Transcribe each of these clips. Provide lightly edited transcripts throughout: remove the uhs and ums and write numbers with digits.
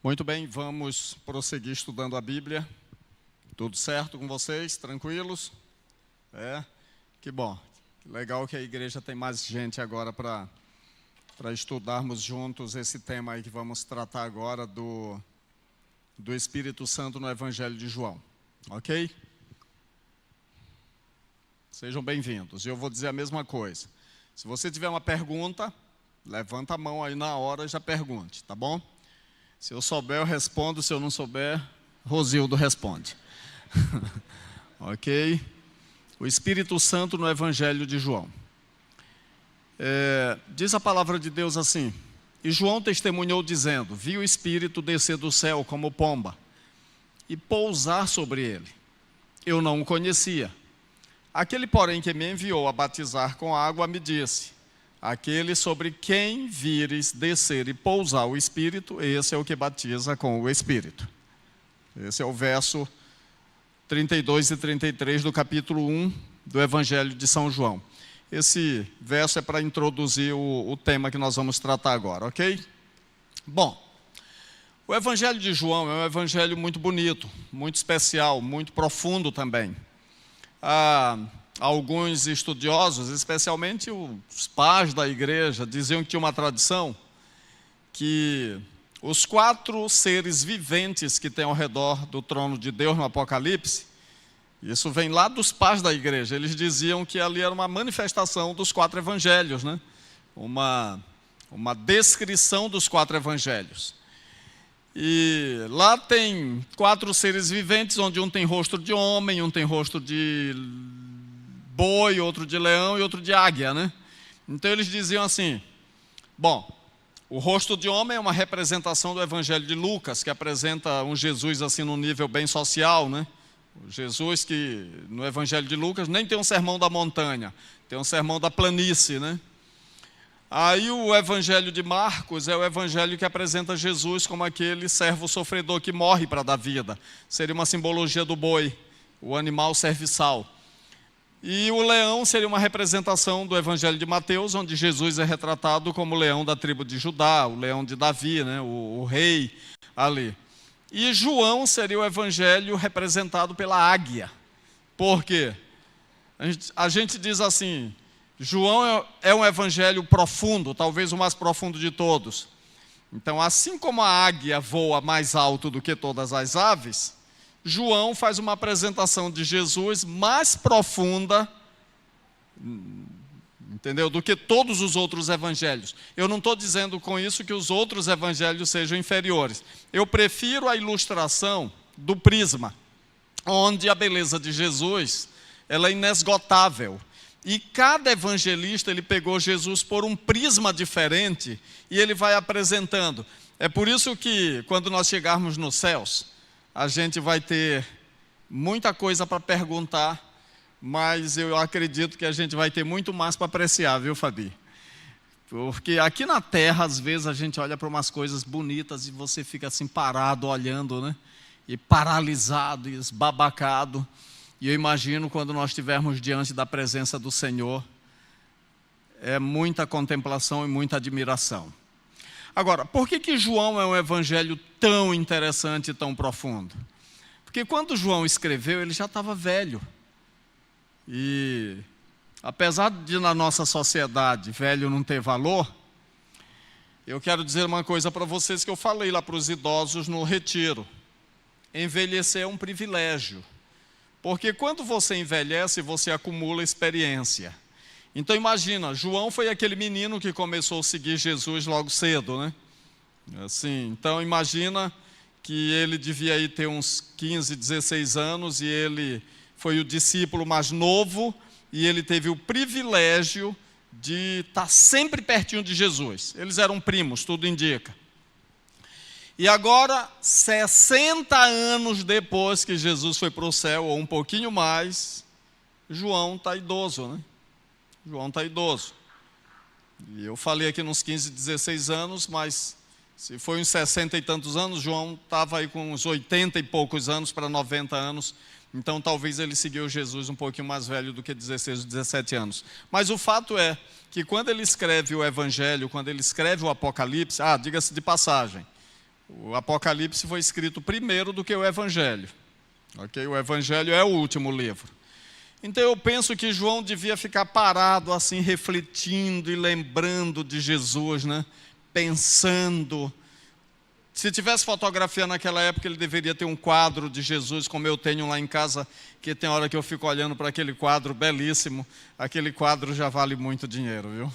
Muito bem, vamos prosseguir estudando a Bíblia. Tudo certo com vocês? Tranquilos? Que bom. Legal que a igreja tem mais gente agora para estudarmos juntos esse tema aí que vamos tratar agora do Espírito Santo no Evangelho de João. Ok? Sejam bem-vindos. Eu vou dizer a mesma coisa. Se você tiver uma pergunta, levanta a mão aí na hora e já pergunte, tá bom? Se eu souber, eu respondo. Se eu não souber, Rosildo responde. Ok? O Espírito Santo no Evangelho de João. Diz a palavra de Deus assim: E João testemunhou dizendo: Vi o Espírito descer do céu como pomba e pousar sobre ele. Eu não o conhecia. Aquele, porém, que me enviou a batizar com água, me disse: Aquele sobre quem vires descer e pousar o Espírito, esse é o que batiza com o Espírito. Esse é o verso 32 e 33 do capítulo 1 do Evangelho de São João. Esse verso é para introduzir o tema que nós vamos tratar agora, ok? Bom, o Evangelho de João é um evangelho muito bonito, muito especial, muito profundo também. Alguns estudiosos, especialmente os pais da igreja, diziam que tinha uma tradição que os 4 seres viventes que tem ao redor do trono de Deus no Apocalipse, isso vem lá dos pais da igreja, eles diziam que ali era uma manifestação dos 4 evangelhos, né? Uma descrição dos 4 evangelhos. E lá tem 4 seres viventes, onde um tem rosto de homem, um tem rosto de boi, outro de leão e outro de águia, né? Então eles diziam assim: bom, o rosto de homem é uma representação do Evangelho de Lucas, que apresenta um Jesus assim num nível bem social, né? O Jesus que no Evangelho de Lucas nem tem um sermão da montanha, tem um sermão da planície, né? Aí o Evangelho de Marcos é o evangelho que apresenta Jesus como aquele servo sofredor que morre para dar vida. Seria uma simbologia do boi, o animal serviçal. E o leão seria uma representação do Evangelho de Mateus, onde Jesus é retratado como o leão da tribo de Judá, o leão de Davi, né, o rei ali. E João seria o evangelho representado pela águia. Por quê? A gente diz assim: João é um evangelho profundo, talvez o mais profundo de todos. Então, assim como a águia voa mais alto do que todas as aves, João faz uma apresentação de Jesus mais profunda, entendeu? Do que todos os outros evangelhos. Eu não estou dizendo com isso que os outros evangelhos sejam inferiores. Eu prefiro a ilustração do prisma, onde a beleza de Jesus ela é inesgotável. E cada evangelista ele pegou Jesus por um prisma diferente e ele vai apresentando. É por isso que quando nós chegarmos nos céus, a gente vai ter muita coisa para perguntar, mas eu acredito que a gente vai ter muito mais para apreciar, viu, Fabi? Porque aqui na terra, às vezes, a gente olha para umas coisas bonitas e você fica assim parado, olhando, né? E paralisado, e esbabacado. E eu imagino quando nós estivermos diante da presença do Senhor, é muita contemplação e muita admiração. Agora, por que João é um evangelho tão interessante e tão profundo? Porque quando João escreveu, ele já estava velho. E apesar de na nossa sociedade velho não ter valor, eu quero dizer uma coisa para vocês que eu falei lá para os idosos no retiro. Envelhecer é um privilégio. Porque quando você envelhece, você acumula experiência. Então imagina, João foi aquele menino que começou a seguir Jesus logo cedo, né? Assim, então imagina que ele devia aí ter uns 15, 16 anos e ele foi o discípulo mais novo e ele teve o privilégio de estar sempre pertinho de Jesus. Eles eram primos, tudo indica. E agora, 60 anos depois que Jesus foi para o céu, ou um pouquinho mais, João está idoso, né? João está idoso. E eu falei aqui nos 15, 16 anos, mas se foi uns 60 e tantos anos, João estava aí com uns 80 e poucos anos para 90 anos. Então talvez ele seguiu Jesus um pouquinho mais velho do que 16, 17 anos. Mas o fato é que quando ele escreve o Evangelho, quando ele escreve o Apocalipse, diga-se de passagem, O Apocalipse foi escrito primeiro do que o Evangelho. Okay? O Evangelho é o último livro. Então eu penso que João devia ficar parado assim, refletindo e lembrando de Jesus, né? Pensando. Se tivesse fotografia naquela época, ele deveria ter um quadro de Jesus, como eu tenho lá em casa, que tem hora que eu fico olhando para aquele quadro belíssimo. Aquele quadro já vale muito dinheiro, viu?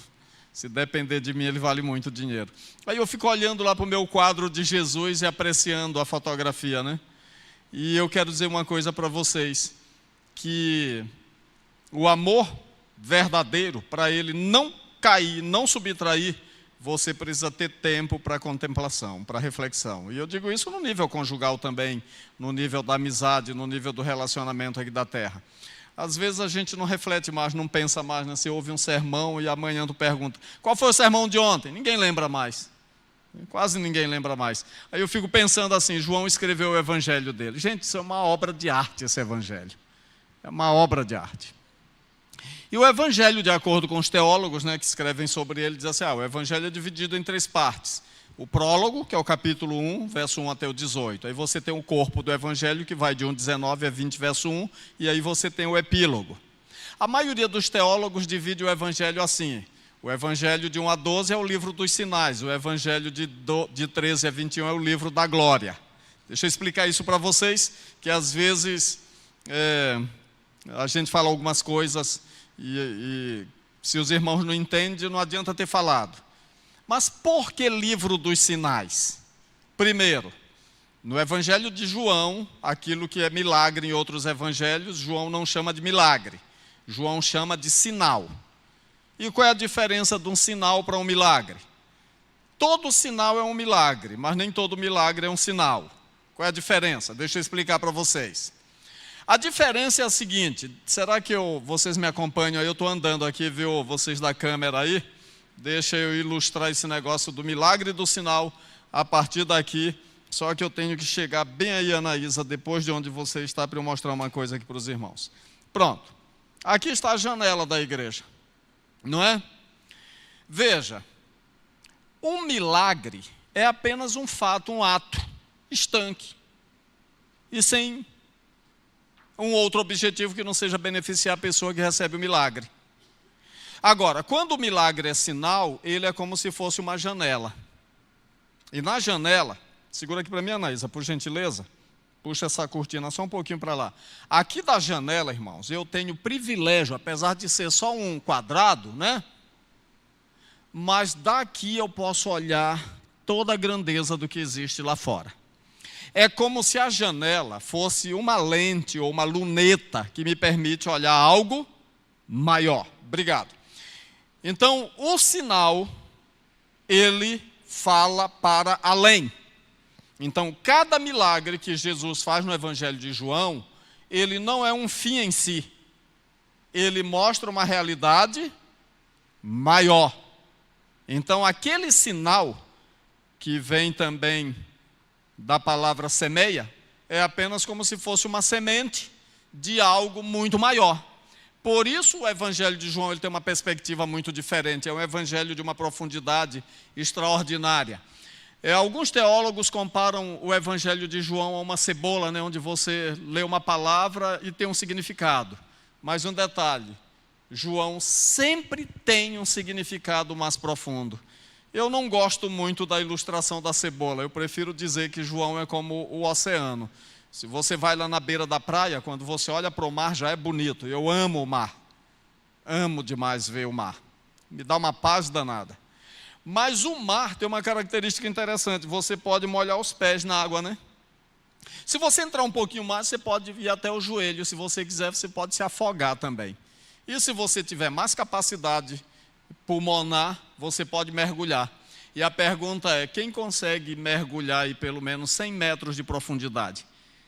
Se depender de mim, ele vale muito dinheiro. Aí eu fico olhando lá para o meu quadro de Jesus e apreciando a fotografia, né? E eu quero dizer uma coisa para vocês, que o amor verdadeiro, para ele não cair, não subtrair, você precisa ter tempo para contemplação, para reflexão. E eu digo isso no nível conjugal também, no nível da amizade, no nível do relacionamento aqui da terra. Às vezes a gente não reflete mais, não pensa mais, né? Você ouve um sermão e amanhã tu pergunta, qual foi o sermão de ontem? Ninguém lembra mais. Quase ninguém lembra mais. Aí eu fico pensando assim, João escreveu o evangelho dele. Gente, isso é uma obra de arte, esse evangelho. É uma obra de arte. E o evangelho, de acordo com os teólogos, né, que escrevem sobre ele, diz assim, o evangelho é dividido em 3 partes. O prólogo, que é o capítulo 1, verso 1 até o 18. Aí você tem o corpo do evangelho, que vai de 1,19 a 20, verso 1, e aí você tem o epílogo. A maioria dos teólogos divide o evangelho assim. O evangelho de 1 a 12 é o livro dos sinais, o evangelho de 13 a 21 é o livro da glória. Deixa eu explicar isso para vocês, que às vezes a gente fala algumas coisas e se os irmãos não entendem, não adianta ter falado. Mas por que livro dos sinais? Primeiro, no evangelho de João, aquilo que é milagre em outros evangelhos, João não chama de milagre, João chama de sinal. E qual é a diferença de um sinal para um milagre? Todo sinal é um milagre, mas nem todo milagre é um sinal. Qual é a diferença? Deixa eu explicar para vocês. A diferença é a seguinte, será que vocês me acompanham aí? Eu estou andando aqui, viu, vocês da câmera aí? Deixa eu ilustrar esse negócio do milagre e do sinal a partir daqui. Só que eu tenho que chegar bem aí, Anaísa, depois de onde você está, para eu mostrar uma coisa aqui para os irmãos. Pronto. Aqui está a janela da igreja. Não é? Veja, um milagre é apenas um fato, um ato, estanque. E sem um outro objetivo que não seja beneficiar a pessoa que recebe o milagre. Agora, quando o milagre é sinal, ele é como se fosse uma janela. E na janela, segura aqui para mim, Anaísa, por gentileza, puxa essa cortina só um pouquinho para lá. Aqui da janela, irmãos, eu tenho o privilégio, apesar de ser só um quadrado, né? Mas daqui eu posso olhar toda a grandeza do que existe lá fora. É como se a janela fosse uma lente ou uma luneta que me permite olhar algo maior. Obrigado. Então, o sinal, ele fala para além. Então, cada milagre que Jesus faz no Evangelho de João, ele não é um fim em si. Ele mostra uma realidade maior. Então, aquele sinal que vem também da palavra semeia, é apenas como se fosse uma semente de algo muito maior. Por isso o evangelho de João ele tem uma perspectiva muito diferente, é um evangelho de uma profundidade extraordinária. Alguns teólogos comparam o evangelho de João a uma cebola, né, onde você lê uma palavra e tem um significado. Mas um detalhe, João sempre tem um significado mais profundo. Eu não gosto muito da ilustração da cebola, eu prefiro dizer que João é como o oceano. Se você vai lá na beira da praia, quando você olha para o mar, já é bonito. Eu amo o mar, amo demais ver o mar, me dá uma paz danada. Mas o mar tem uma característica interessante, você pode molhar os pés na água, né? Se você entrar um pouquinho mais, você pode ir até o joelho, se você quiser, você pode se afogar também. E se você tiver mais capacidade pulmonar, você pode mergulhar. E a pergunta é, quem consegue mergulhar aí pelo menos 100 metros de profundidade?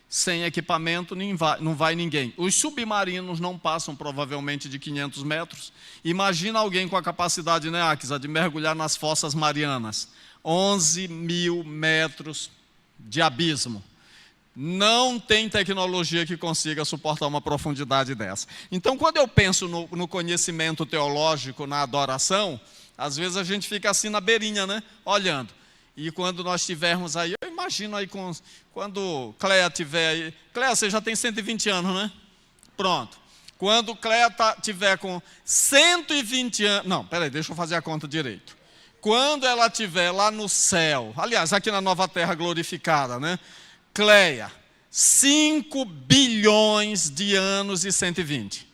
Sem equipamento não vai ninguém. Os submarinos não passam provavelmente de 500 metros. Imagina alguém com a capacidade, né, Akisa, de mergulhar nas fossas marianas. 11 mil metros de abismo. Não tem tecnologia que consiga suportar uma profundidade dessa. Então, quando eu penso no conhecimento teológico, na adoração, às vezes a gente fica assim na beirinha, né? Olhando. E quando nós estivermos aí, eu imagino aí quando Cleia tiver aí. Cleia, você já tem 120 anos, né? Pronto. Quando Cleia tiver com 120 anos... Não, peraí, deixa eu fazer a conta direito. Quando ela estiver lá no céu, aliás, aqui na nova terra glorificada, né? Cleia, 5 bilhões de anos e 120.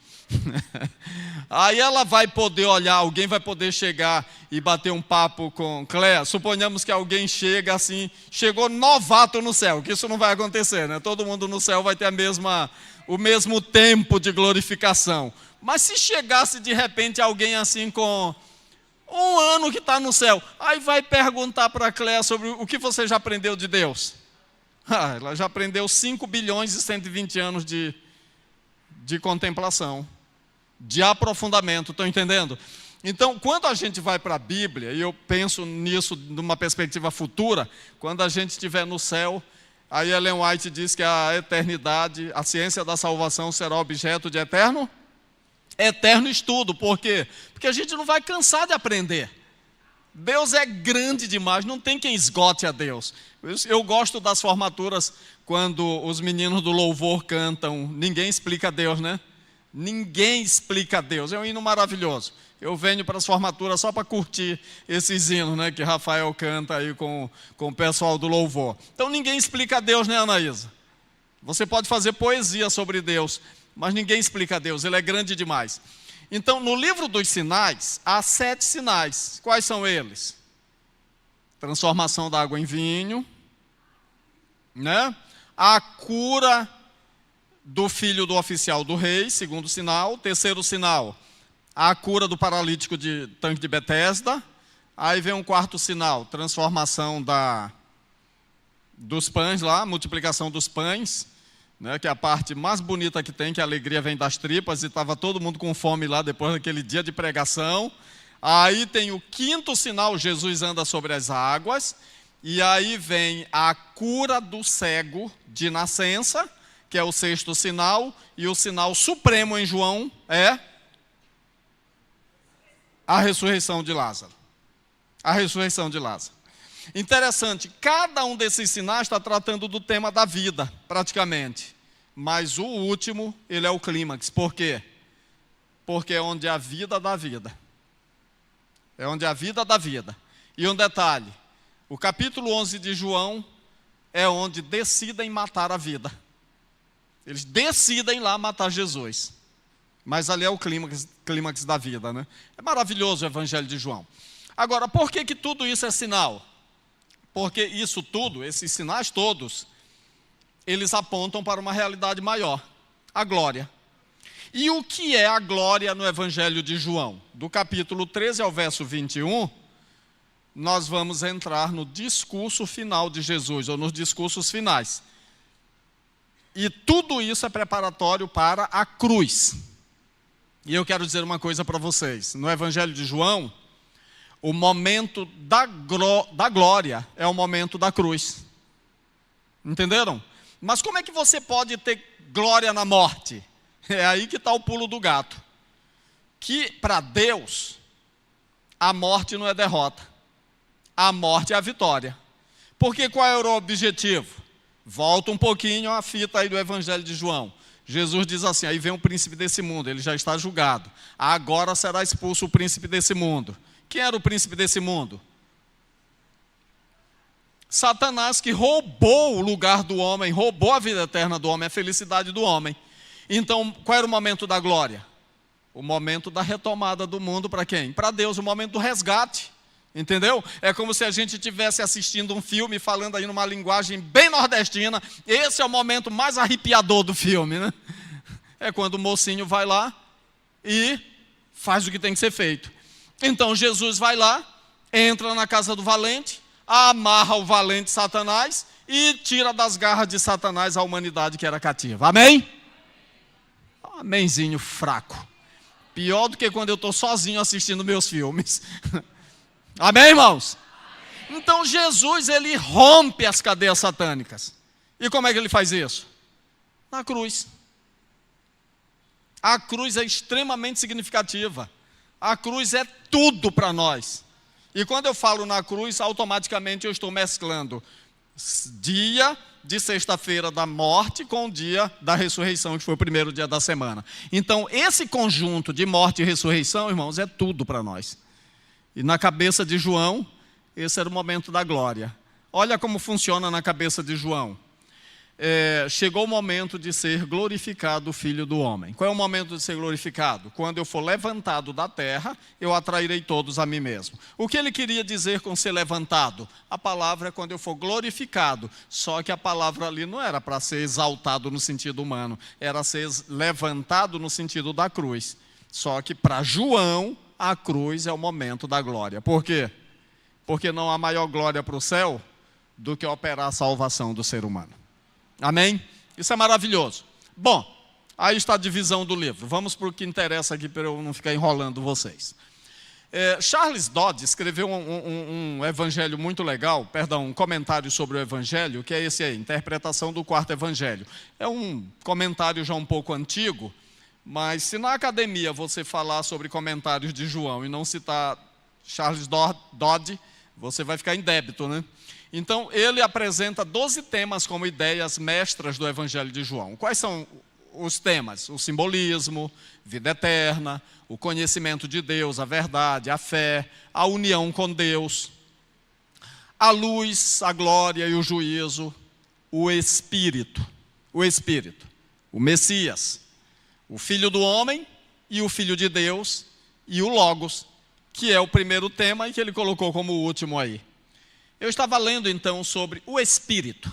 Aí ela vai poder olhar, alguém vai poder chegar e bater um papo com Cleia. Suponhamos que alguém chega assim, chegou novato no céu, que isso não vai acontecer, né? Todo mundo no céu vai ter o mesmo tempo de glorificação. Mas se chegasse de repente alguém assim com 1 ano que está no céu, aí vai perguntar para Cleia sobre o que você já aprendeu de Deus. Ela já aprendeu 5 bilhões e 120 anos de contemplação, de aprofundamento, estão entendendo? Então, quando a gente vai para a Bíblia, e eu penso nisso numa perspectiva futura, quando a gente estiver no céu, aí Ellen White diz que a eternidade, a ciência da salvação será objeto de eterno estudo. Por quê? Porque a gente não vai cansar de aprender. Deus é grande demais, não tem quem esgote a Deus. Eu gosto das formaturas quando os meninos do louvor cantam Ninguém Explica Deus, né? Ninguém explica Deus, é um hino maravilhoso. Eu venho para as formaturas só para curtir esses hinos, né, que Rafael canta aí com o pessoal do louvor. Então ninguém explica Deus, né, Anaísa? Você pode fazer poesia sobre Deus, mas ninguém explica Deus, Ele é grande demais. Então, no livro dos sinais, há 7 sinais. Quais são eles? Transformação da água em vinho, né? A cura do filho do oficial do rei, segundo sinal. Terceiro sinal, a cura do paralítico de tanque de Betesda. Aí vem um quarto sinal, transformação dos pães lá, multiplicação dos pães, né, que é a parte mais bonita que tem, que a alegria vem das tripas, e estava todo mundo com fome lá depois daquele dia de pregação. Aí tem o quinto sinal, Jesus anda sobre as águas, e aí vem a cura do cego de nascença, que é o sexto sinal, e o sinal supremo em João é a ressurreição de Lázaro. A ressurreição de Lázaro. Interessante, cada um desses sinais está tratando do tema da vida, praticamente. Mas o último, ele é o clímax. Por quê? Porque é onde a vida dá vida. É onde a vida dá vida. E um detalhe, o capítulo 11 de João é onde decidem matar a vida. Eles decidem lá matar Jesus. Mas ali é o clímax da vida, né? É maravilhoso o Evangelho de João. Agora, por que tudo isso é sinal? Porque isso tudo, esses sinais todos, eles apontam para uma realidade maior, a glória. E o que é a glória no Evangelho de João? Do capítulo 13 ao verso 21, nós vamos entrar no discurso final de Jesus, ou nos discursos finais. E tudo isso é preparatório para a cruz. E eu quero dizer uma coisa para vocês. No Evangelho de João, o momento da glória é o momento da cruz. Entenderam? Mas como é que você pode ter glória na morte? É aí que está o pulo do gato. Que para Deus, a morte não é derrota. A morte é a vitória. Porque qual era o objetivo? Volta um pouquinho a fita aí do Evangelho de João. Jesus diz assim, aí vem o príncipe desse mundo, ele já está julgado. Agora será expulso o príncipe desse mundo. Quem era o príncipe desse mundo? Satanás, que roubou o lugar do homem, roubou a vida eterna do homem, a felicidade do homem. Então, qual era o momento da glória? O momento da retomada do mundo para quem? Para Deus, o momento do resgate. Entendeu? É como se a gente estivesse assistindo um filme, falando aí numa linguagem bem nordestina. Esse é o momento mais arrepiador do filme, né? É quando o mocinho vai lá e faz o que tem que ser feito. Então Jesus vai lá, entra na casa do valente, amarra o valente Satanás e tira das garras de Satanás a humanidade que era cativa. Amém? Amenzinho fraco. Pior do que quando eu estou sozinho assistindo meus filmes. Amém, irmãos? Amém. Então Jesus, ele rompe as cadeias satânicas. E como é que ele faz isso? Na cruz. A cruz é extremamente significativa. A cruz é tudo para nós. E quando eu falo na cruz, automaticamente eu estou mesclando dia de sexta-feira da morte com o dia da ressurreição, que foi o primeiro dia da semana. Então, esse conjunto de morte e ressurreição, irmãos, é tudo para nós. E na cabeça de João, esse era o momento da glória. Olha como funciona na cabeça de João. Chegou o momento de ser glorificado o Filho do Homem. Qual é o momento de ser glorificado? Quando eu for levantado da terra, eu atrairei todos a mim mesmo. O que ele queria dizer com ser levantado? A palavra é quando eu for glorificado. Só que a palavra ali não era para ser exaltado no sentido humano, era ser levantado no sentido da cruz. Só que para João, a cruz é o momento da glória. Por quê? Porque não há maior glória para o céu do que operar a salvação do ser humano. Amém? Isso é maravilhoso. Bom, aí está a divisão do livro. Vamos para o que interessa aqui, para eu não ficar enrolando vocês. Charles Dodd escreveu um evangelho muito legal, um comentário sobre o evangelho, que é esse aí, Interpretação do Quarto Evangelho. É um comentário já um pouco antigo, mas se na academia você falar sobre comentários de João e não citar Charles Dodd, você vai ficar em débito, né? Então, ele apresenta 12 temas como ideias mestras do Evangelho de João. Quais são os temas? O simbolismo, vida eterna, o conhecimento de Deus, a verdade, a fé, a união com Deus, a luz, a glória e o juízo, o Espírito, o Messias, o Filho do Homem e o Filho de Deus e o Logos, que é o primeiro tema e que ele colocou como último aí. Eu estava lendo então sobre o Espírito.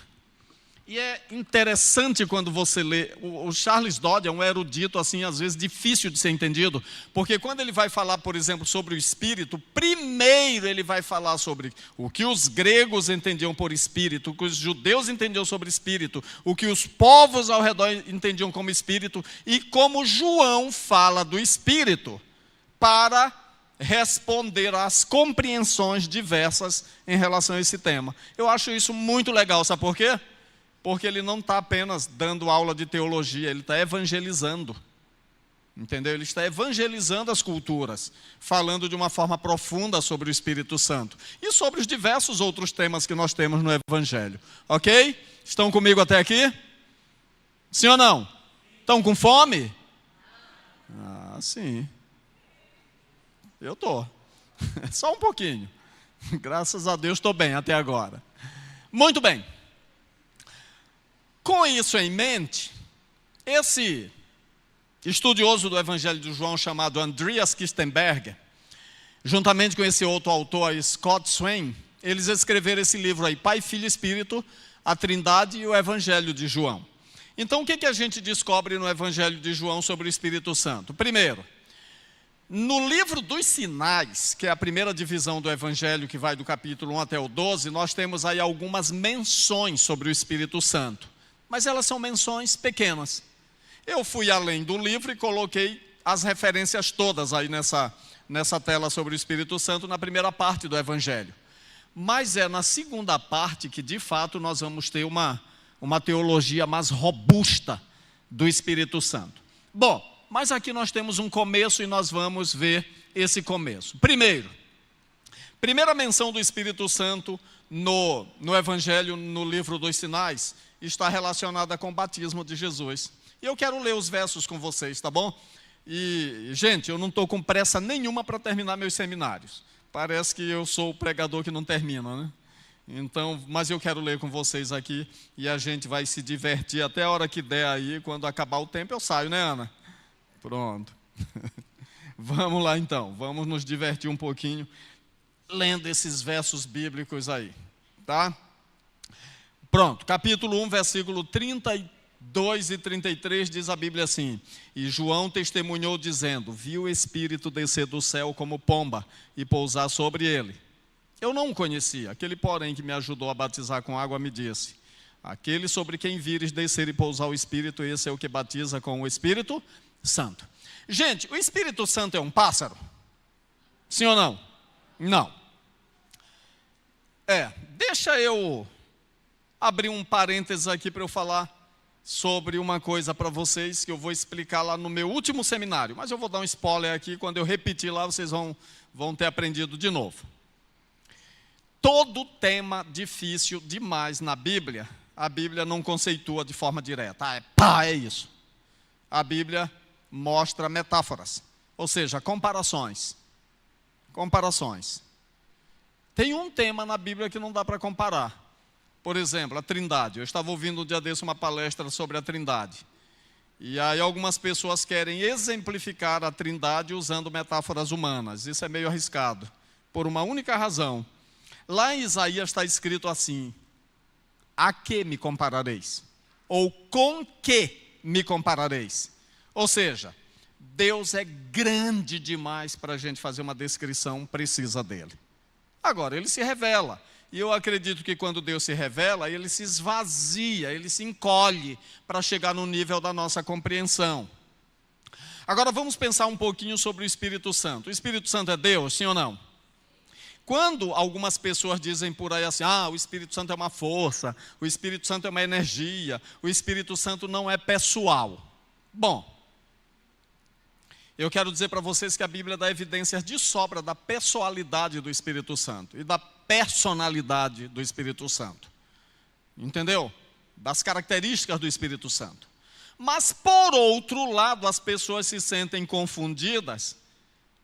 E é interessante quando você lê, o Charles Dodd é um erudito assim, às vezes difícil de ser entendido, porque quando ele vai falar, por exemplo, sobre o Espírito, primeiro ele vai falar sobre o que os gregos entendiam por Espírito, o que os judeus entendiam sobre Espírito, o que os povos ao redor entendiam como Espírito, e como João fala do Espírito para responder às compreensões diversas em relação a esse tema. Eu acho isso muito legal, sabe por quê? Porque ele não está apenas dando aula de teologia, ele está evangelizando. Entendeu? Ele está evangelizando as culturas, falando de uma forma profunda sobre o Espírito Santo. E sobre os diversos outros temas que nós temos no Evangelho. Ok? Estão comigo até aqui? Sim ou não? Estão com fome? Ah, sim. Eu estou. Só um pouquinho. Graças a Deus estou bem até agora. Muito bem. Com isso em mente, esse estudioso do Evangelho de João chamado Andreas Kistenberger, juntamente com esse outro autor, Scott Swain, eles escreveram esse livro aí, Pai, Filho e Espírito, a Trindade e o Evangelho de João. Então, o que a gente descobre no Evangelho de João sobre o Espírito Santo? Primeiro, no livro dos sinais, que é a primeira divisão do Evangelho, que vai do capítulo 1 até o 12, nós temos aí algumas menções sobre o Espírito Santo. Mas elas são menções pequenas. Eu fui além do livro e coloquei as referências todas aí nessa tela sobre o Espírito Santo, na primeira parte do Evangelho. Mas é na segunda parte que, de fato, nós vamos ter uma teologia mais robusta do Espírito Santo. Bom, mas aqui nós temos um começo e nós vamos ver esse começo. Primeira menção do Espírito Santo no Evangelho, no livro dos sinais, está relacionada com o batismo de Jesus. E eu quero ler os versos com vocês, tá bom? E, gente, eu não estou com pressa nenhuma para terminar meus seminários. Parece que eu sou o pregador que não termina, né? Então, mas eu quero ler com vocês aqui e a gente vai se divertir até a hora que der aí. Quando acabar o tempo eu saio, né, Ana? Pronto. Vamos lá então, vamos nos divertir um pouquinho lendo esses versos bíblicos aí, tá? Pronto, capítulo 1, versículo 32 e 33 diz a Bíblia assim: E João testemunhou dizendo, viu o Espírito descer do céu como pomba e pousar sobre ele. Eu não o conhecia, aquele porém que me ajudou a batizar com água me disse, aquele sobre quem vires descer e pousar o Espírito, esse é o que batiza com o Espírito Santo. Gente, o Espírito Santo é um pássaro? Sim ou não? Não. Deixa eu abrir um parênteses aqui para eu falar sobre uma coisa para vocês que eu vou explicar lá no meu último seminário, mas eu vou dar um spoiler aqui, quando eu repetir lá vocês vão ter aprendido de novo. todo tema difícil demais na Bíblia, a Bíblia não conceitua de forma direta. É isso. A Bíblia mostra metáforas, ou seja, comparações. Comparações. Tem um tema na Bíblia que não dá para comparar. Por exemplo, a Trindade. Eu estava ouvindo um dia desse uma palestra sobre a Trindade. E aí algumas pessoas querem exemplificar a Trindade usando metáforas humanas. Isso é meio arriscado, por uma única razão. Lá em Isaías está escrito assim: a que me comparareis? Ou com que me comparareis? Ou seja, Deus é grande demais para a gente fazer uma descrição precisa dele. Agora, ele se revela. E eu acredito que quando Deus se revela, ele se esvazia, ele se encolhe para chegar no nível da nossa compreensão. Agora vamos pensar um pouquinho sobre o Espírito Santo. O Espírito Santo é Deus, sim ou não? Quando algumas pessoas dizem por aí assim, o Espírito Santo é uma força, o Espírito Santo é uma energia, o Espírito Santo não é pessoal. Bom, eu quero dizer para vocês que a Bíblia dá evidências de sobra da pessoalidade do Espírito Santo e da personalidade do Espírito Santo. Entendeu? Das características do Espírito Santo. Mas, por outro lado, as pessoas se sentem confundidas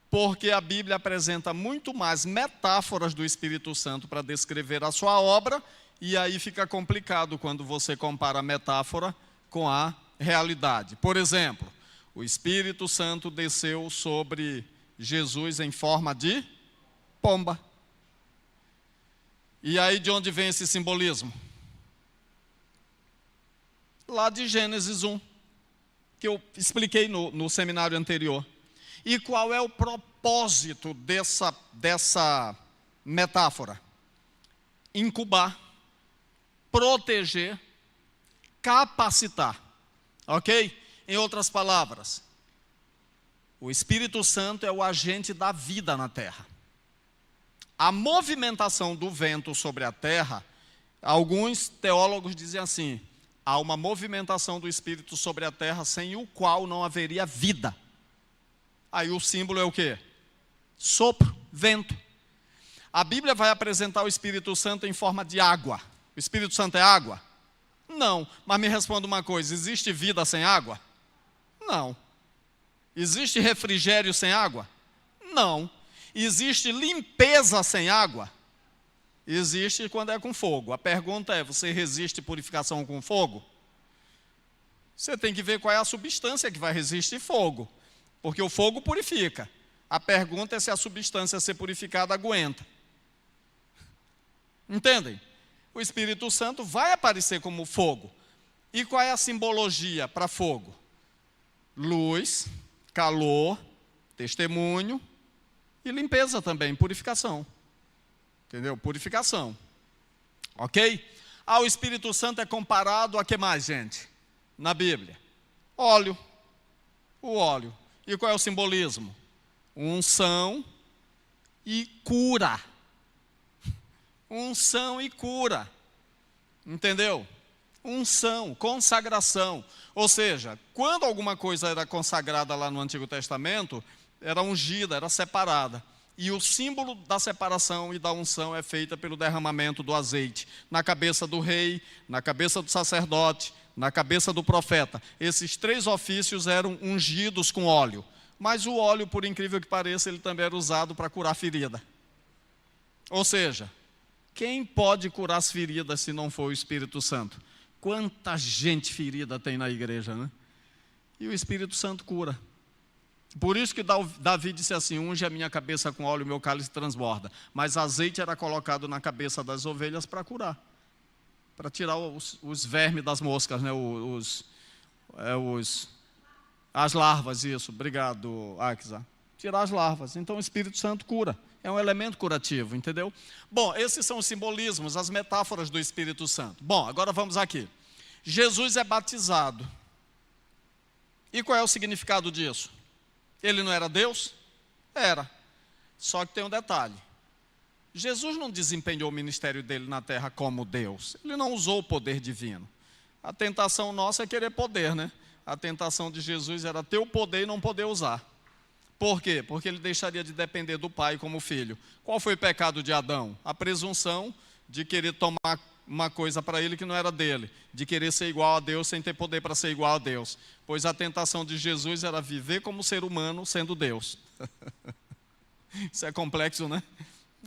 porque a Bíblia apresenta muito mais metáforas do Espírito Santo para descrever a sua obra, e aí fica complicado quando você compara a metáfora com a realidade. Por exemplo, o Espírito Santo desceu sobre Jesus em forma de pomba. E aí de onde vem esse simbolismo? Lá de Gênesis 1, que eu expliquei no seminário anterior. E qual é o propósito dessa metáfora? Incubar, proteger, capacitar. Ok? Em outras palavras, o Espírito Santo é o agente da vida na terra. A movimentação do vento sobre a terra, alguns teólogos dizem assim, há uma movimentação do Espírito sobre a terra sem o qual não haveria vida. Aí o símbolo é o quê? Sopro, vento. A Bíblia vai apresentar o Espírito Santo em forma de água. O Espírito Santo é água? Não, mas me responda uma coisa, existe vida sem água? Não. Existe refrigério sem água? Não. Existe limpeza sem água? Existe quando é com fogo. A pergunta é, você resiste purificação com fogo? Você tem que ver qual é a substância que vai resistir fogo. Porque o fogo purifica. A pergunta é se a substância a ser purificada aguenta. Entendem? O Espírito Santo vai aparecer como fogo. E qual é a simbologia para fogo? Luz, calor, testemunho e limpeza também, purificação. Entendeu? Purificação. Ok? O Espírito Santo é comparado a que mais, gente? Na Bíblia? Óleo. O óleo. E qual é o simbolismo? Unção e cura. Unção e cura. Entendeu? Unção, consagração. Ou seja, quando alguma coisa era consagrada lá no Antigo Testamento, era ungida, era separada. E o símbolo da separação e da unção é feita pelo derramamento do azeite na cabeça do rei, na cabeça do sacerdote, na cabeça do profeta. Esses 3 ofícios eram ungidos com óleo. Mas o óleo, por incrível que pareça, ele também era usado para curar ferida. Ou seja, quem pode curar as feridas se não for o Espírito Santo? Quanta gente ferida tem na igreja, né? E o Espírito Santo cura. Por isso que Davi disse assim, unge a minha cabeça com óleo e o meu cálice transborda. Mas azeite era colocado na cabeça das ovelhas para curar. Para tirar os vermes das moscas, né? As larvas, isso. Obrigado, Aksa. Tirar as larvas. Então o Espírito Santo cura. É um elemento curativo, entendeu? Bom, esses são os simbolismos, as metáforas do Espírito Santo. Bom, agora vamos aqui. Jesus é batizado. E qual é o significado disso? Ele não era Deus? Era. Só que tem um detalhe. Jesus não desempenhou o ministério dele na terra como Deus. Ele não usou o poder divino. A tentação nossa é querer poder, né? A tentação de Jesus era ter o poder e não poder usar. Por quê? Porque ele deixaria de depender do pai como filho. Qual foi o pecado de Adão? A presunção de querer tomar uma coisa para ele que não era dele, de querer ser igual a Deus sem ter poder para ser igual a Deus. Pois a tentação de Jesus era viver como ser humano sendo Deus. Isso é complexo, né?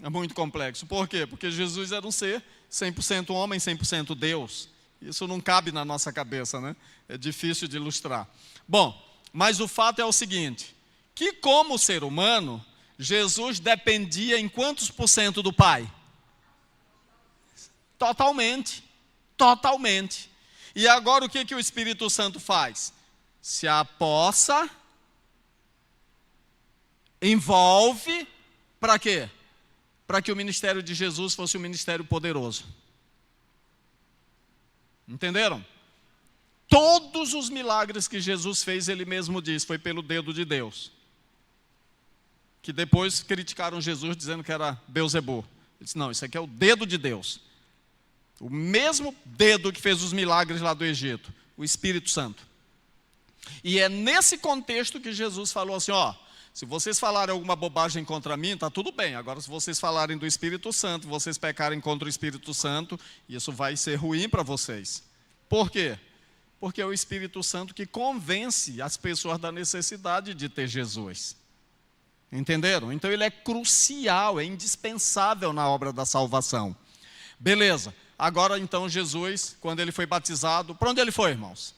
É muito complexo. Por quê? Porque Jesus era um ser 100% homem, 100% Deus. Isso não cabe na nossa cabeça, né? É difícil de ilustrar. Bom, mas o fato é o seguinte, que como ser humano, Jesus dependia em quantos por cento do Pai? Totalmente. Totalmente. E agora o que o Espírito Santo faz? Se apossa, envolve, para quê? Para que o ministério de Jesus fosse um ministério poderoso. Entenderam? Todos os milagres que Jesus fez, ele mesmo diz, foi pelo dedo de Deus. Que depois criticaram Jesus dizendo que era Beelzebul. Ele disse, não, isso aqui é o dedo de Deus. O mesmo dedo que fez os milagres lá do Egito, o Espírito Santo. E é nesse contexto que Jesus falou assim, ó, se vocês falarem alguma bobagem contra mim, está tudo bem. Agora, se vocês falarem do Espírito Santo, vocês pecarem contra o Espírito Santo, isso vai ser ruim para vocês. Por quê? Porque é o Espírito Santo que convence as pessoas da necessidade de ter Jesus. Entenderam? Então ele é crucial, é indispensável na obra da salvação. Beleza. Agora então Jesus, quando ele foi batizado, para onde ele foi, irmãos?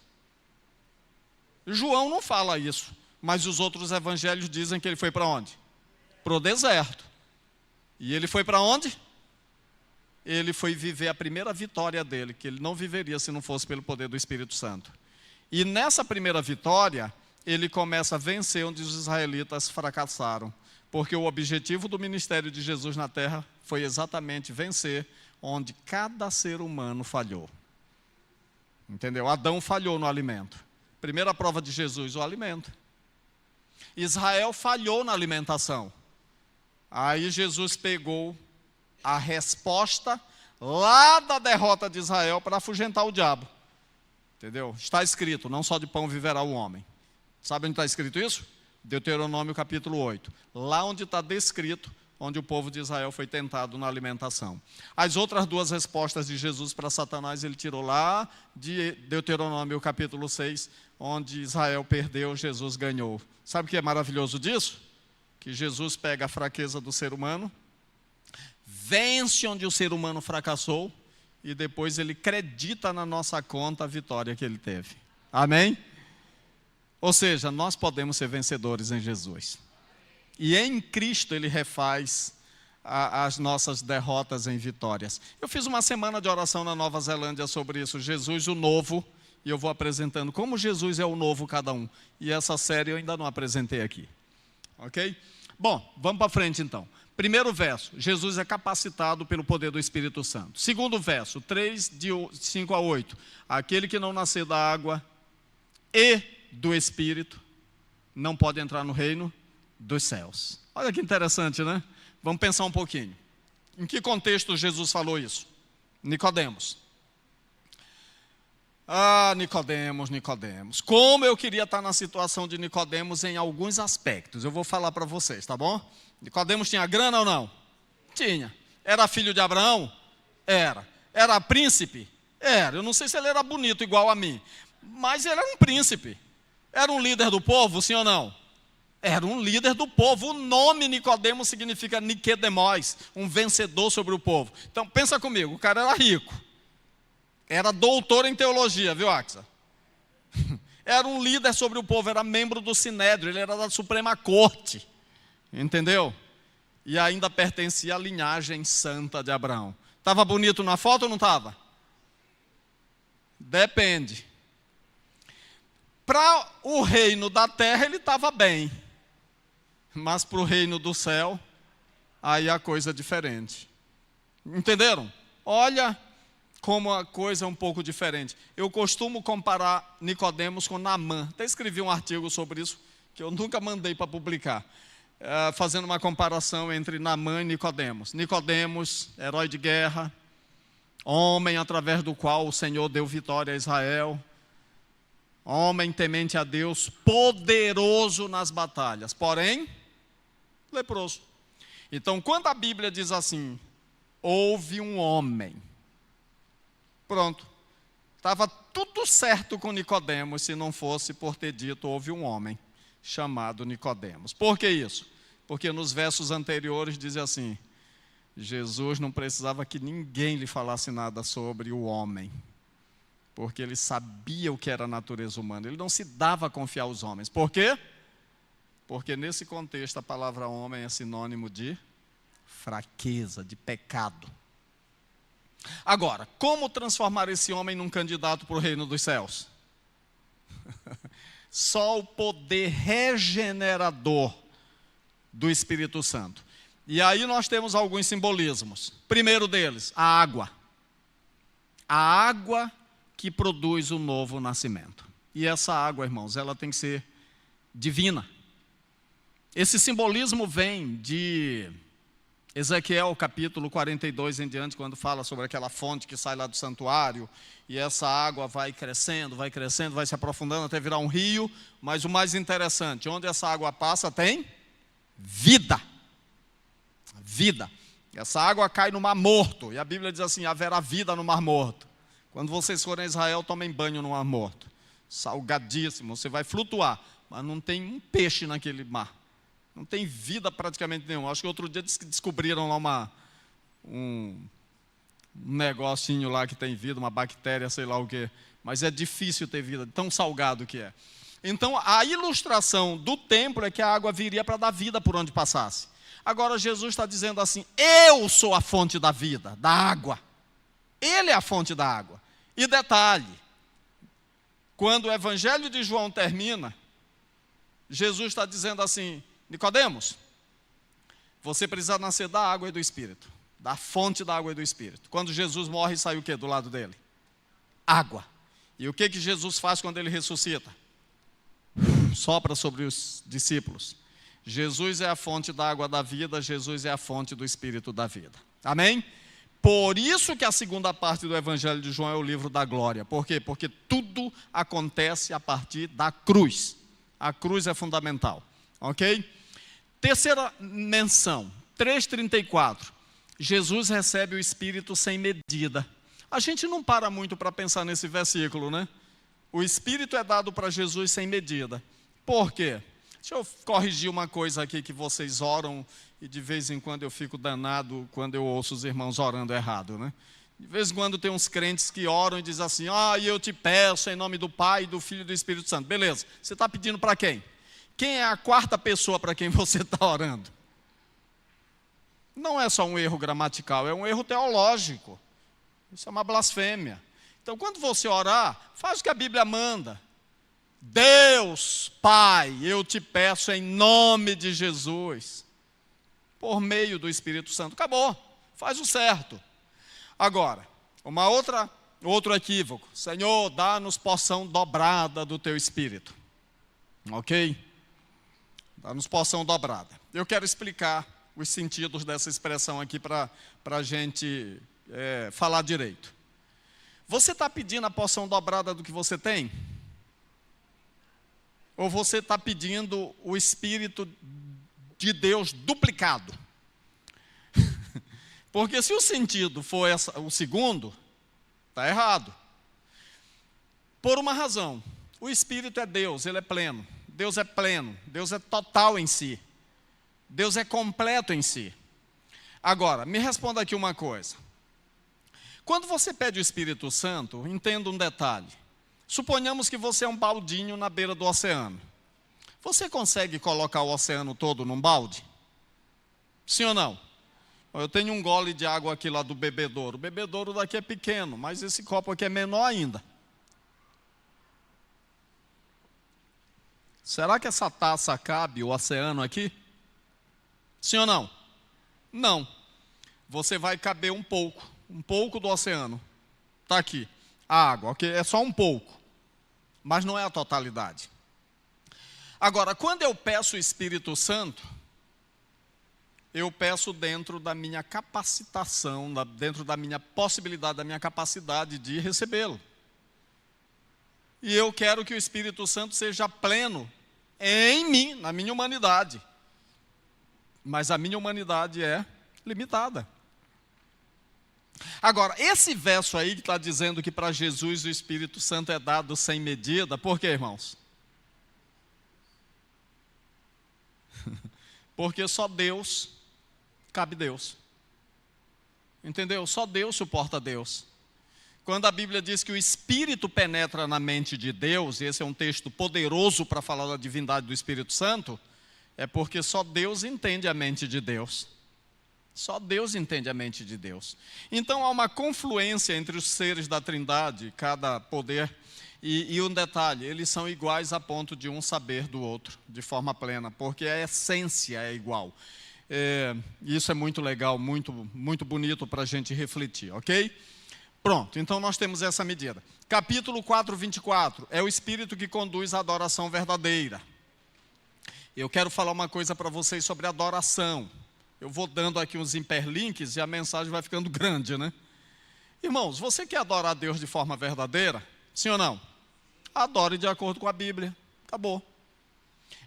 João não fala isso, mas os outros evangelhos dizem que ele foi para onde? Para o deserto. E ele foi para onde? Ele foi viver a primeira vitória dele, que ele não viveria se não fosse pelo poder do Espírito Santo. E nessa primeira vitória, ele começa a vencer onde os israelitas fracassaram. Porque o objetivo do ministério de Jesus na terra foi exatamente vencer onde cada ser humano falhou. Entendeu? Adão falhou no alimento. Primeira prova de Jesus, o alimento. Israel falhou na alimentação. Aí Jesus pegou a resposta lá da derrota de Israel para afugentar o diabo. Entendeu? Está escrito, não só de pão viverá o homem. Sabe onde está escrito isso? Deuteronômio capítulo 8. Lá onde está descrito, onde o povo de Israel foi tentado na alimentação. As outras duas respostas de Jesus para Satanás, ele tirou lá de Deuteronômio capítulo 6, onde Israel perdeu, Jesus ganhou. Sabe o que é maravilhoso disso? Que Jesus pega a fraqueza do ser humano, vence onde o ser humano fracassou, e depois ele acredita na nossa conta a vitória que ele teve. Amém? Ou seja, nós podemos ser vencedores em Jesus. E em Cristo ele refaz as nossas derrotas em vitórias. Eu fiz uma semana de oração na Nova Zelândia sobre isso, Jesus o novo, e eu vou apresentando como Jesus é o novo cada um. E essa série eu ainda não apresentei aqui. Ok? Bom, vamos para frente então. Primeiro verso, Jesus é capacitado pelo poder do Espírito Santo. Segundo verso, 3, de 5 a 8. Aquele que não nascer da água e do Espírito não pode entrar no reino dos céus. Olha que interessante, né? Vamos pensar um pouquinho. Em que contexto Jesus falou isso? Nicodemos. Ah, Nicodemos. Como eu queria estar na situação de Nicodemos em alguns aspectos. Eu vou falar para vocês, tá bom? Nicodemos tinha grana ou não? Tinha. Era filho de Abraão? Era. Era príncipe? Era. Eu não sei se ele era bonito igual a mim, mas ele era um príncipe. Era um líder do povo, sim ou não? Era um líder do povo. O nome Nicodemo significa Niquedemós, um vencedor sobre o povo. Então pensa comigo, o cara era rico. Era doutor em teologia, viu, Axa? Era um líder sobre o povo, era membro do Sinédrio, ele era da Suprema Corte. Entendeu? E ainda pertencia à linhagem santa de Abraão. Estava bonito na foto ou não estava? Depende. Para o reino da terra ele estava bem. Mas para o reino do céu, aí a coisa é diferente. Entenderam? Olha como a coisa é um pouco diferente. Eu costumo comparar Nicodemos com Naamã. Até escrevi um artigo sobre isso, que eu nunca mandei para publicar. Fazendo uma comparação entre Naamã e Nicodemos. Nicodemos, herói de guerra, homem através do qual o Senhor deu vitória a Israel. Homem temente a Deus, poderoso nas batalhas, porém, leproso. Então, quando a Bíblia diz assim, houve um homem, pronto, estava tudo certo com Nicodemos, se não fosse por ter dito, houve um homem chamado Nicodemos. Por que isso? Porque nos versos anteriores diz assim, Jesus não precisava que ninguém lhe falasse nada sobre o homem, porque ele sabia o que era a natureza humana, ele não se dava a confiar aos homens. Por quê? Porque nesse contexto a palavra homem é sinônimo de fraqueza, de pecado. Agora, como transformar esse homem num candidato para o reino dos céus? Só o poder regenerador do Espírito Santo. E aí nós temos alguns simbolismos. Primeiro deles, a água. A água que produz o novo nascimento. E essa água, irmãos, ela tem que ser divina. Esse simbolismo vem de Ezequiel capítulo 42 em diante, quando fala sobre aquela fonte que sai lá do santuário, e essa água vai crescendo, vai se aprofundando até virar um rio, mas o mais interessante, onde essa água passa tem vida. Vida. Essa água cai no Mar Morto, e a Bíblia diz assim, haverá vida no Mar Morto. Quando vocês forem a Israel, tomem banho no Mar Morto. Salgadíssimo, você vai flutuar, mas não tem um peixe naquele mar. Não tem vida praticamente nenhuma. Acho que outro dia descobriram lá um negocinho lá que tem vida, uma bactéria, sei lá o quê. Mas é difícil ter vida, tão salgado que é. Então, a ilustração do templo é que a água viria para dar vida por onde passasse. Agora, Jesus está dizendo assim, eu sou a fonte da vida, da água. Ele é a fonte da água. E detalhe, quando o Evangelho de João termina, Jesus está dizendo assim, Nicodemos, você precisa nascer da água e do Espírito, da fonte da água e do Espírito. Quando Jesus morre, sai o quê do lado dele? Água. E o que Jesus faz quando ele ressuscita? Sopra sobre os discípulos. Jesus é a fonte da água da vida, Jesus é a fonte do Espírito da vida. Amém? Por isso que a segunda parte do Evangelho de João é o livro da glória. Por quê? Porque tudo acontece a partir da cruz. A cruz é fundamental. Ok? Terceira menção, 3,34. Jesus recebe o Espírito sem medida. A gente não para muito para pensar nesse versículo, né? O Espírito é dado para Jesus sem medida. Por quê? Deixa eu corrigir uma coisa aqui que vocês oram e de vez em quando eu fico danado quando eu ouço os irmãos orando errado, né? De vez em quando tem uns crentes que oram e dizem assim, eu te peço em nome do Pai, do Filho e do Espírito Santo. Beleza, você está pedindo para quem? Quem é a quarta pessoa para quem você está orando? Não é só um erro gramatical, é um erro teológico. Isso é uma blasfêmia. Então, quando você orar, faz o que a Bíblia manda. Deus, Pai, eu te peço em nome de Jesus, por meio do Espírito Santo. Acabou, faz o certo. Agora, outro equívoco. Senhor, dá-nos porção dobrada do teu Espírito. Ok? Dá-nos porção dobrada. Eu quero explicar os sentidos dessa expressão aqui para a gente falar direito. Você está pedindo a porção dobrada do que você tem? Ou você está pedindo o Espírito de Deus duplicado? Porque se o sentido for o segundo, está errado. Por uma razão, o Espírito é Deus, Ele é pleno. Deus é pleno, Deus é total em si. Deus é completo em si. Agora, me responda aqui uma coisa. Quando você pede o Espírito Santo, entenda um detalhe. Suponhamos que você é um baldinho na beira do oceano. Você consegue colocar o oceano todo num balde? Sim ou não? Eu tenho um gole de água aqui lá do bebedouro. O bebedouro daqui é pequeno, mas esse copo aqui é menor ainda. Será que essa taça cabe o oceano aqui? Sim ou não? Não. Você vai caber um pouco do oceano. Está aqui, a água, ok? É só um pouco, mas não é a totalidade. Agora, quando eu peço o Espírito Santo, eu peço dentro da minha capacitação, dentro da minha possibilidade, da minha capacidade de recebê-lo. E eu quero que o Espírito Santo seja pleno em mim, na minha humanidade. Mas a minha humanidade é limitada. Agora, esse verso aí que está dizendo que para Jesus o Espírito Santo é dado sem medida, por quê, irmãos? Porque só Deus cabe Deus. Entendeu? Só Deus suporta Deus. Quando a Bíblia diz que o Espírito penetra na mente de Deus, e esse é um texto poderoso para falar da divindade do Espírito Santo, é porque só Deus entende a mente de Deus. Só Deus entende a mente de Deus. Então há uma confluência entre os seres da Trindade, cada poder, e um detalhe, eles são iguais a ponto de um saber do outro, de forma plena, porque a essência é igual. Isso é muito legal, muito, muito bonito para a gente refletir, ok? Pronto, então nós temos essa medida. Capítulo 4, 24, é o Espírito que conduz à adoração verdadeira. Eu quero falar uma coisa para vocês sobre adoração. Eu vou dando aqui uns hiperlinks e a mensagem vai ficando grande, né? Irmãos, você quer adorar a Deus de forma verdadeira? Sim ou não? Adore de acordo com a Bíblia. Acabou.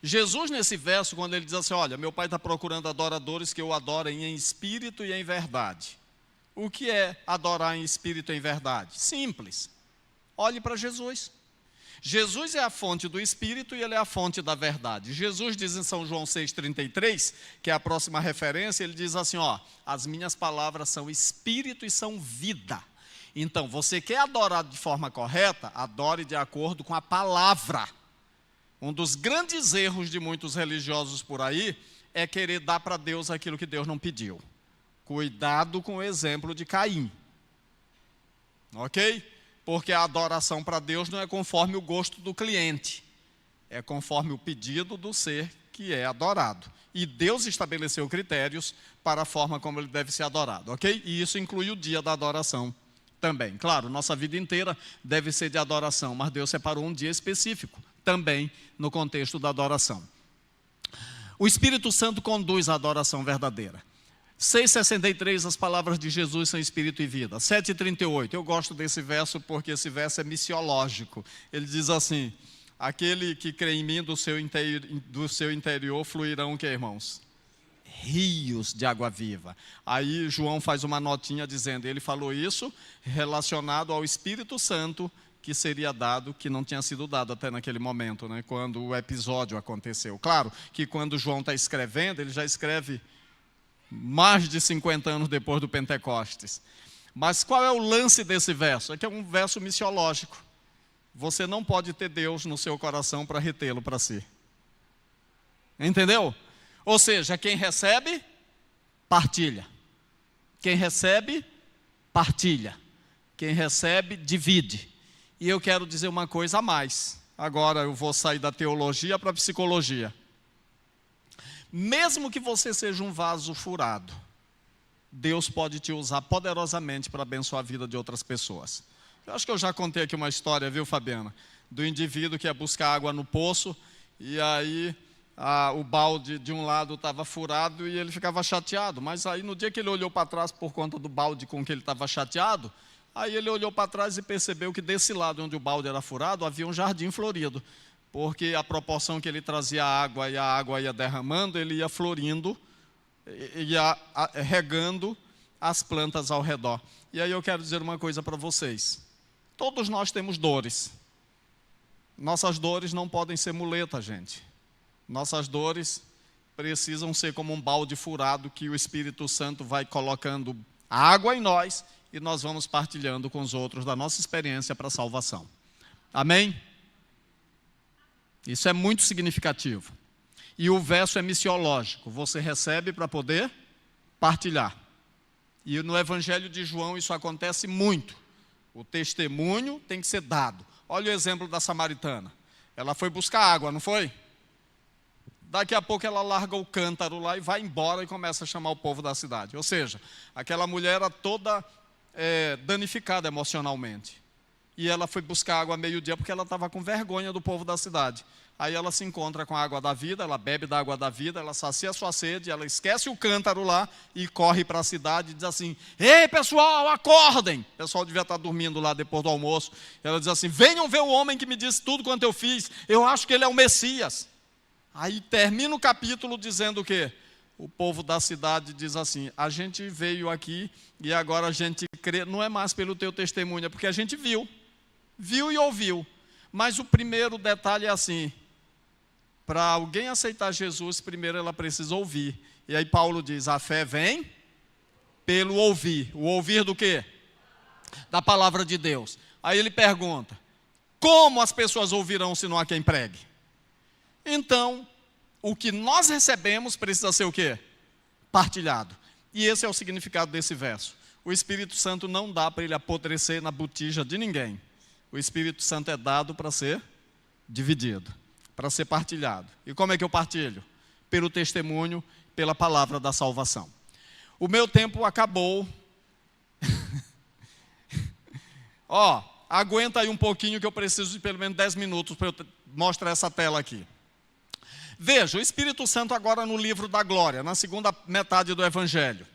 Jesus, nesse verso, quando ele diz assim, olha, meu Pai está procurando adoradores que o adorem em espírito e em verdade. O que é adorar em espírito e em verdade? Simples. Olhe para Jesus. Jesus é a fonte do Espírito e Ele é a fonte da verdade. Jesus diz em São João 6,33, que é a próxima referência, ele diz assim, ó, as minhas palavras são Espírito e são vida. Então, você quer adorar de forma correta? Adore de acordo com a palavra. Um dos grandes erros de muitos religiosos por aí é querer dar para Deus aquilo que Deus não pediu. Cuidado com o exemplo de Caim. Ok? Porque a adoração para Deus não é conforme o gosto do cliente, é conforme o pedido do ser que é adorado. E Deus estabeleceu critérios para a forma como ele deve ser adorado, ok? E isso inclui o dia da adoração também. Claro, nossa vida inteira deve ser de adoração, mas Deus separou um dia específico, também no contexto da adoração. O Espírito Santo conduz a adoração verdadeira. 6,63, as palavras de Jesus são espírito e vida. 7,38, eu gosto desse verso porque esse verso é missiológico. Ele diz assim, aquele que crê em mim, do seu interior fluirão o que, irmãos? Rios de água viva. Aí João faz uma notinha dizendo, ele falou isso relacionado ao Espírito Santo que seria dado, que não tinha sido dado até naquele momento, né, quando o episódio aconteceu. Claro que quando João está escrevendo, ele já escreve mais de 50 anos depois do Pentecostes. Mas qual é o lance desse verso? É que é um verso missiológico. Você não pode ter Deus no seu coração para retê-lo para si. Entendeu? Ou seja, quem recebe, partilha. Quem recebe, partilha. Quem recebe, divide. E eu quero dizer uma coisa a mais. Agora eu vou sair da teologia para a psicologia. Mesmo que você seja um vaso furado, Deus pode te usar poderosamente para abençoar a vida de outras pessoas. Eu acho que eu já contei aqui uma história, viu, Fabiana? Do indivíduo que ia buscar água no poço, e aí o balde de um lado estava furado e ele ficava chateado. Mas aí no dia que ele olhou para trás por conta do balde com que ele estava chateado, aí ele olhou para trás e percebeu que desse lado onde o balde era furado havia um jardim florido. Porque a proporção que ele trazia a água e a água ia derramando, ele ia florindo, ia regando as plantas ao redor. E aí eu quero dizer uma coisa para vocês. Todos nós temos dores. Nossas dores não podem ser muleta, gente. Nossas dores precisam ser como um balde furado que o Espírito Santo vai colocando água em nós e nós vamos partilhando com os outros da nossa experiência para a salvação. Amém? Isso é muito significativo. E o verso é missiológico. Você recebe para poder partilhar. E no Evangelho de João isso acontece muito. O testemunho tem que ser dado. Olha o exemplo da samaritana. Ela foi buscar água, não foi? Daqui a pouco ela larga o cântaro lá e vai embora e começa a chamar o povo da cidade. Ou seja, aquela mulher era toda danificada emocionalmente. E ela foi buscar água ao meio-dia porque ela estava com vergonha do povo da cidade. Aí ela se encontra com a água da vida, ela bebe da água da vida, ela sacia a sua sede, ela esquece o cântaro lá e corre para a cidade e diz assim: ei pessoal, acordem! O pessoal devia estar dormindo lá depois do almoço. Ela diz assim: venham ver o homem que me disse tudo quanto eu fiz, eu acho que ele é o Messias. Aí termina o capítulo dizendo o quê? O povo da cidade diz assim: a gente veio aqui e agora a gente crê, não é mais pelo teu testemunho, é porque a gente viu e ouviu. Mas o primeiro detalhe é assim: para alguém aceitar Jesus, primeiro ela precisa ouvir. E aí Paulo diz: a fé vem pelo ouvir. O ouvir do quê? Da palavra de Deus. Aí ele pergunta: como as pessoas ouvirão se não há quem pregue? Então, o que nós recebemos precisa ser o quê? Partilhado. E esse é o significado desse verso. O Espírito Santo não dá para ele apodrecer na botija de ninguém. O Espírito Santo é dado para ser dividido, para ser partilhado. E como é que eu partilho? Pelo testemunho, pela palavra da salvação. O meu tempo acabou. Aguenta aí um pouquinho que eu preciso de pelo menos 10 minutos para eu mostrar essa tela aqui. Veja, o Espírito Santo agora no livro da glória, na segunda metade do Evangelho.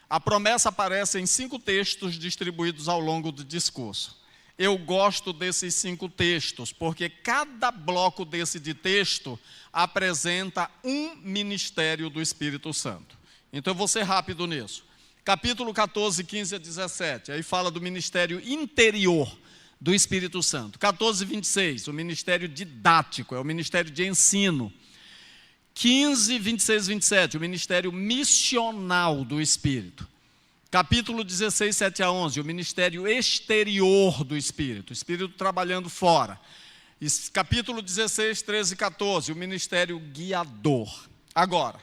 A promessa aparece em 5 textos distribuídos ao longo do discurso. Eu gosto desses 5 textos, porque cada bloco desse de texto apresenta um ministério do Espírito Santo. Então eu vou ser rápido nisso. Capítulo 14, 15 a 17, aí fala do ministério interior do Espírito Santo. 14, 26, o ministério didático, é o ministério de ensino. 15, 26 e 27, o ministério missional do Espírito. Capítulo 16, 7 a 11, o ministério exterior do Espírito, o Espírito trabalhando fora. Capítulo 16, 13 e 14, o ministério guiador. Agora,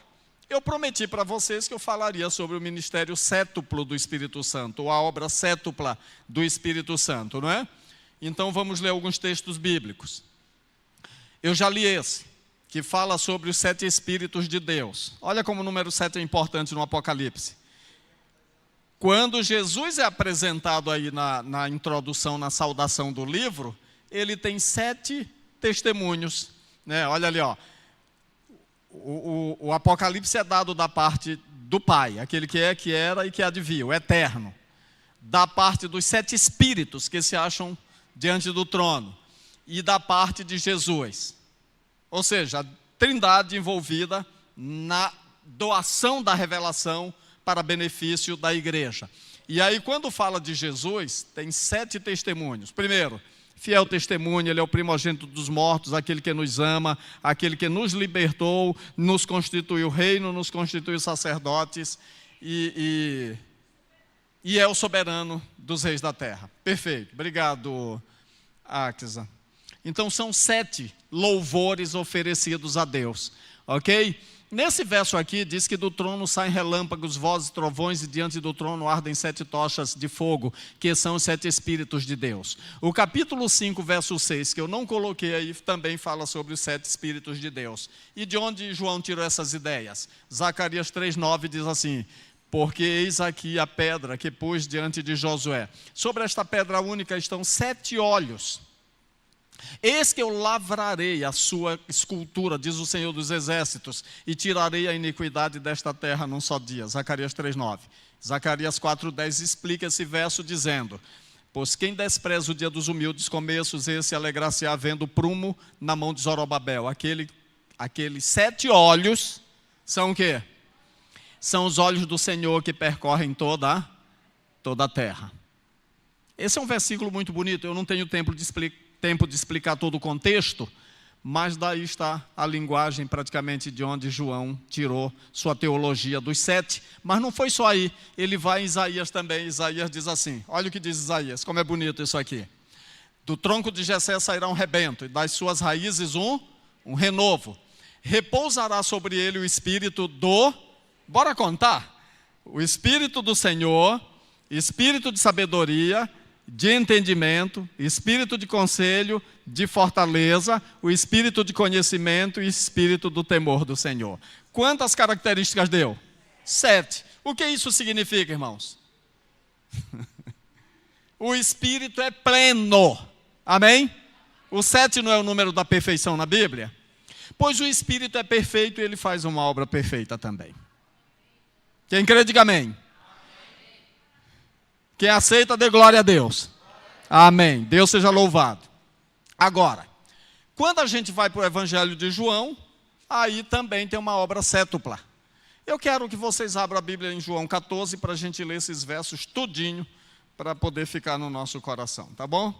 eu prometi para vocês que eu falaria sobre o ministério cétuplo do Espírito Santo, ou a obra cétupla do Espírito Santo, não é? Então vamos ler alguns textos bíblicos. Eu já li esse, que fala sobre os 7 Espíritos de Deus. Olha como o número 7 é importante no Apocalipse. Quando Jesus é apresentado aí na introdução, na saudação do livro, ele tem 7 testemunhos, né? Olha ali, ó. O Apocalipse é dado da parte do Pai, aquele que é, que era e que há de vir, o eterno. Da parte dos 7 Espíritos que se acham diante do trono. E da parte de Jesus. Ou seja, a Trindade envolvida na doação da revelação para benefício da igreja. E aí, quando fala de Jesus, tem 7 testemunhos. Primeiro, fiel testemunho, ele é o primogênito dos mortos, aquele que nos ama, aquele que nos libertou, nos constituiu reino, nos constituiu sacerdotes e é o soberano dos reis da terra. Perfeito, obrigado, Axa. Então são 7 louvores oferecidos a Deus, ok? Nesse verso aqui diz que do trono saem relâmpagos, vozes, trovões e diante do trono ardem 7 tochas de fogo, que são os 7 Espíritos de Deus. O capítulo 5, verso 6, que eu não coloquei aí, também fala sobre os 7 Espíritos de Deus. E de onde João tirou essas ideias? Zacarias 3,9 diz assim: porque eis aqui a pedra que pus diante de Josué. Sobre esta pedra única estão 7 olhos. Eis que eu lavrarei a sua escultura, diz o Senhor dos Exércitos, e tirarei a iniquidade desta terra num só dia. Zacarias 3,9. Zacarias 4,10 explica esse verso dizendo: pois quem despreza o dia dos humildes começos, esse alegrar-se-á vendo o prumo na mão de Zorobabel. Aqueles 7 olhos são o quê? São os olhos do Senhor que percorrem toda a terra. Esse é um versículo muito bonito, eu não tenho tempo de explicar todo o contexto, mas daí está a linguagem praticamente de onde João tirou sua teologia dos 7, mas não foi só aí, ele vai em Isaías também. Isaías diz assim, olha o que diz Isaías, como é bonito isso aqui: do tronco de Jessé sairá um rebento, e das suas raízes um renovo, repousará sobre ele o espírito bora contar, o espírito do Senhor, espírito de sabedoria, de entendimento, espírito de conselho, de fortaleza, o espírito de conhecimento e espírito do temor do Senhor. Quantas características deu? 7. O que isso significa, irmãos? O espírito é pleno. Amém? O 7 não é o número da perfeição na Bíblia? Pois o Espírito é perfeito e ele faz uma obra perfeita também. Quem crê, diga amém. Quem aceita, dê glória a Deus. Amém. Deus seja louvado. Agora, quando a gente vai para o Evangelho de João, aí também tem uma obra cétupla. Eu quero que vocês abram a Bíblia em João 14 para a gente ler esses versos tudinho, para poder ficar no nosso coração, tá bom?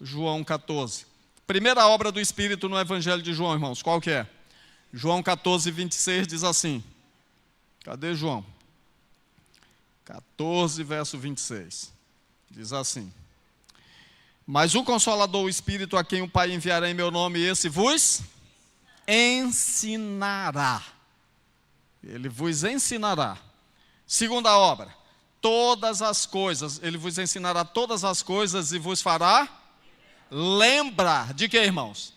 João 14. Primeira obra do Espírito no Evangelho de João, irmãos, qual que é? João 14, 26 diz assim. Cadê João? 14, verso 26. Diz assim. Mas o Consolador, o Espírito, a quem o Pai enviará em meu nome, esse vos ensinará. Ele vos ensinará. Segunda obra, todas as coisas, ele vos ensinará todas as coisas e vos fará lembrar de que, irmãos?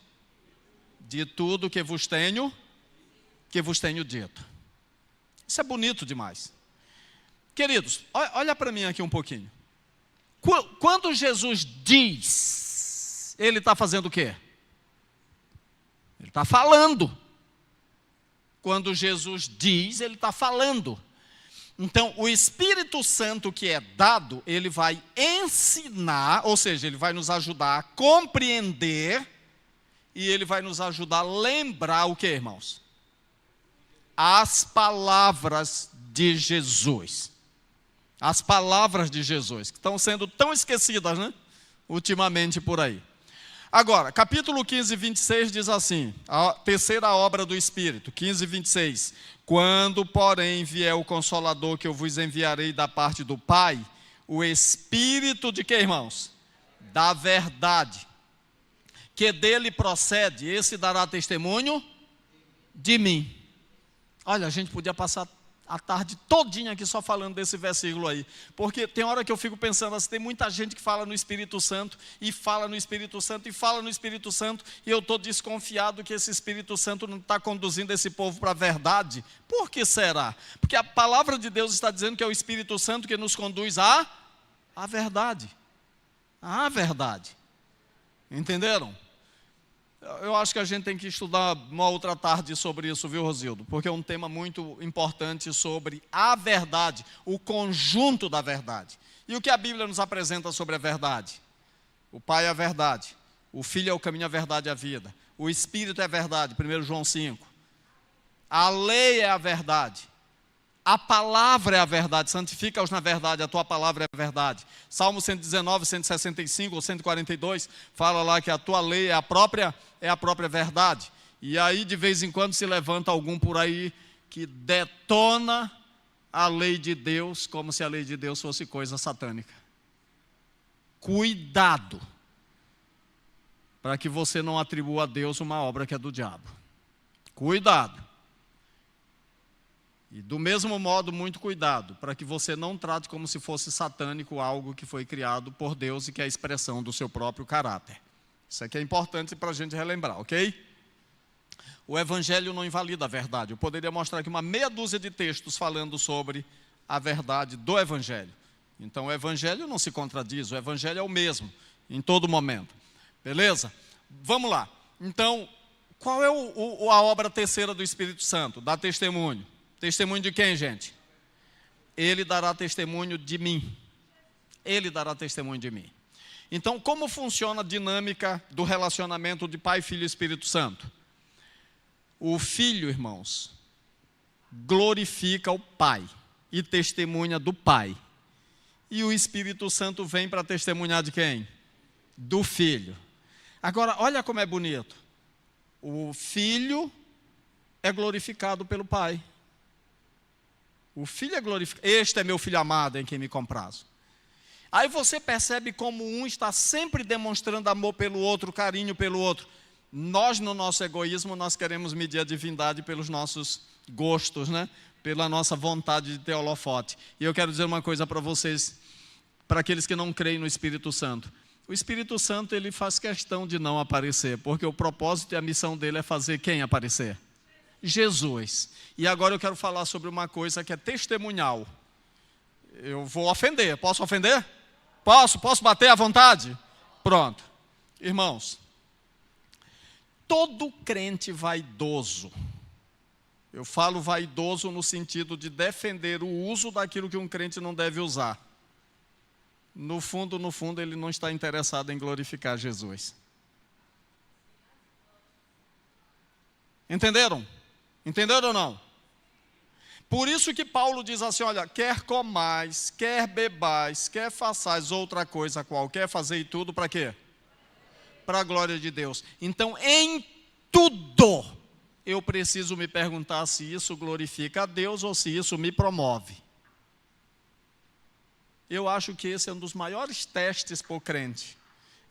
De tudo que vos tenho dito. Isso é bonito demais. Queridos, olha para mim aqui um pouquinho. Quando Jesus diz, ele está fazendo o quê? Ele está falando. Quando Jesus diz, ele está falando. Então, o Espírito Santo que é dado, ele vai ensinar, ou seja, ele vai nos ajudar a compreender, e ele vai nos ajudar a lembrar o que, irmãos? As palavras de Jesus. As palavras de Jesus, que estão sendo tão esquecidas, né? Ultimamente por aí. Agora, capítulo 15, 26 diz assim, a terceira obra do Espírito, 15, 26. Quando, porém, vier o Consolador que eu vos enviarei da parte do Pai, o Espírito de que, irmãos? Da verdade, que dele procede, esse dará testemunho de mim. Olha, a gente podia passar a tarde todinha aqui só falando desse versículo aí, porque tem hora que eu fico pensando assim, tem muita gente que fala no Espírito Santo, e fala no Espírito Santo, e fala no Espírito Santo, e eu estou desconfiado que esse Espírito Santo não está conduzindo esse povo para a verdade. Por que será? Porque a palavra de Deus está dizendo que é o Espírito Santo que nos conduz à verdade. À verdade. Entenderam? Eu acho que a gente tem que estudar uma outra tarde sobre isso, viu, Rosildo? Porque é um tema muito importante sobre a verdade, o conjunto da verdade. E o que a Bíblia nos apresenta sobre a verdade? O Pai é a verdade, o Filho é o caminho, a verdade e a vida. O Espírito é a verdade, 1 João 5. A lei é a verdade. A palavra é a verdade, santifica-os na verdade, a tua palavra é a verdade. Salmo 119, 165 ou 142, fala lá que a tua lei é a própria verdade. E aí de vez em quando se levanta algum por aí que detona a lei de Deus, como se a lei de Deus fosse coisa satânica. Cuidado, para que você não atribua a Deus uma obra que é do diabo. Cuidado. E do mesmo modo, muito cuidado, para que você não trate como se fosse satânico algo que foi criado por Deus e que é a expressão do seu próprio caráter. Isso aqui é importante para a gente relembrar, ok? O Evangelho não invalida a verdade. Eu poderia mostrar aqui uma meia dúzia de textos falando sobre a verdade do Evangelho. Então o Evangelho não se contradiz, o Evangelho é o mesmo, em todo momento. Beleza? Vamos lá. Então, qual é a obra terceira do Espírito Santo? Dá testemunho. Testemunho de quem, gente? Ele dará testemunho de mim. Ele dará testemunho de mim. Então, como funciona a dinâmica do relacionamento de Pai, Filho e Espírito Santo? O Filho, irmãos, glorifica o Pai e testemunha do Pai. E o Espírito Santo vem para testemunhar de quem? Do Filho. Agora, olha como é bonito. O Filho é glorificado pelo Pai. O Filho é glorificado. Este é meu Filho amado em quem me comprazo. Aí você percebe como um está sempre demonstrando amor pelo outro, carinho pelo outro. Nós, no nosso egoísmo, nós queremos medir a divindade pelos nossos gostos, né? Pela nossa vontade de ter holofote. E eu quero dizer uma coisa para vocês, para aqueles que não creem no Espírito Santo. O Espírito Santo, ele faz questão de não aparecer, porque o propósito e a missão dele é fazer quem aparecer? Jesus. E agora eu quero falar sobre uma coisa que é testemunhal. Eu vou ofender. Posso ofender? Posso bater à vontade? Pronto. Irmãos, todo crente vaidoso, eu falo vaidoso no sentido de defender o uso daquilo que um crente não deve usar. No fundo, ele não está interessado em glorificar Jesus. Entenderam? Entenderam ou não? Por isso que Paulo diz assim, olha, quer comais, quer bebais, quer façais outra coisa qualquer, fazei tudo para quê? Para a glória de Deus. Então, em tudo, eu preciso me perguntar se isso glorifica a Deus ou se isso me promove. Eu acho que esse é um dos maiores testes para o crente.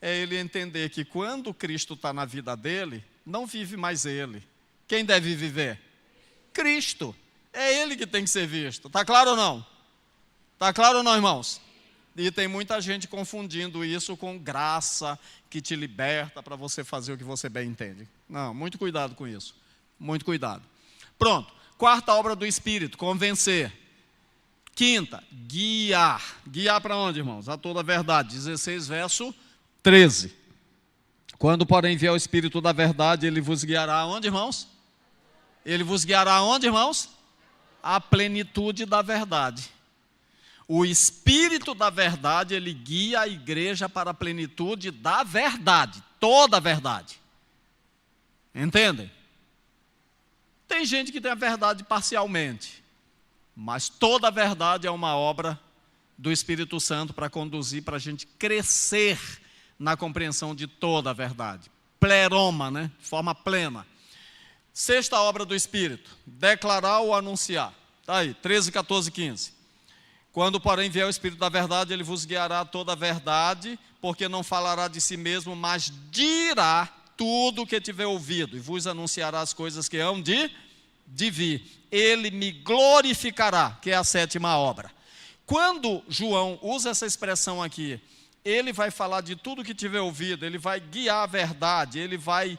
É ele entender que quando Cristo está na vida dele, não vive mais ele. Quem deve viver? Cristo. É ele que tem que ser visto. Está claro ou não? Está claro ou não, irmãos? E tem muita gente confundindo isso com graça que te liberta para você fazer o que você bem entende. Não, muito cuidado com isso. Muito cuidado. Pronto. Quarta obra do Espírito, convencer. Quinta, guiar. Guiar para onde, irmãos? A toda a verdade. 16, verso 13. Quando, porém, vier o Espírito da verdade, ele vos guiará aonde, irmãos? Ele vos guiará aonde, irmãos? A plenitude da verdade. O Espírito da verdade, ele guia a igreja para a plenitude da verdade. Toda a verdade. Entendem? Tem gente que tem a verdade parcialmente. Mas toda a verdade é uma obra do Espírito Santo para conduzir, para a gente crescer na compreensão de toda a verdade. Pleroma, né? De forma plena. Sexta obra do Espírito, declarar ou anunciar. Está aí, 13, 14, 15. Quando, porém, vier o Espírito da verdade, ele vos guiará a toda a verdade, porque não falará de si mesmo, mas dirá tudo o que tiver ouvido, e vos anunciará as coisas que hão de vir. Ele me glorificará, que é a sétima obra. Quando João usa essa expressão aqui, ele vai falar de tudo que tiver ouvido, ele vai guiar a verdade, ele vai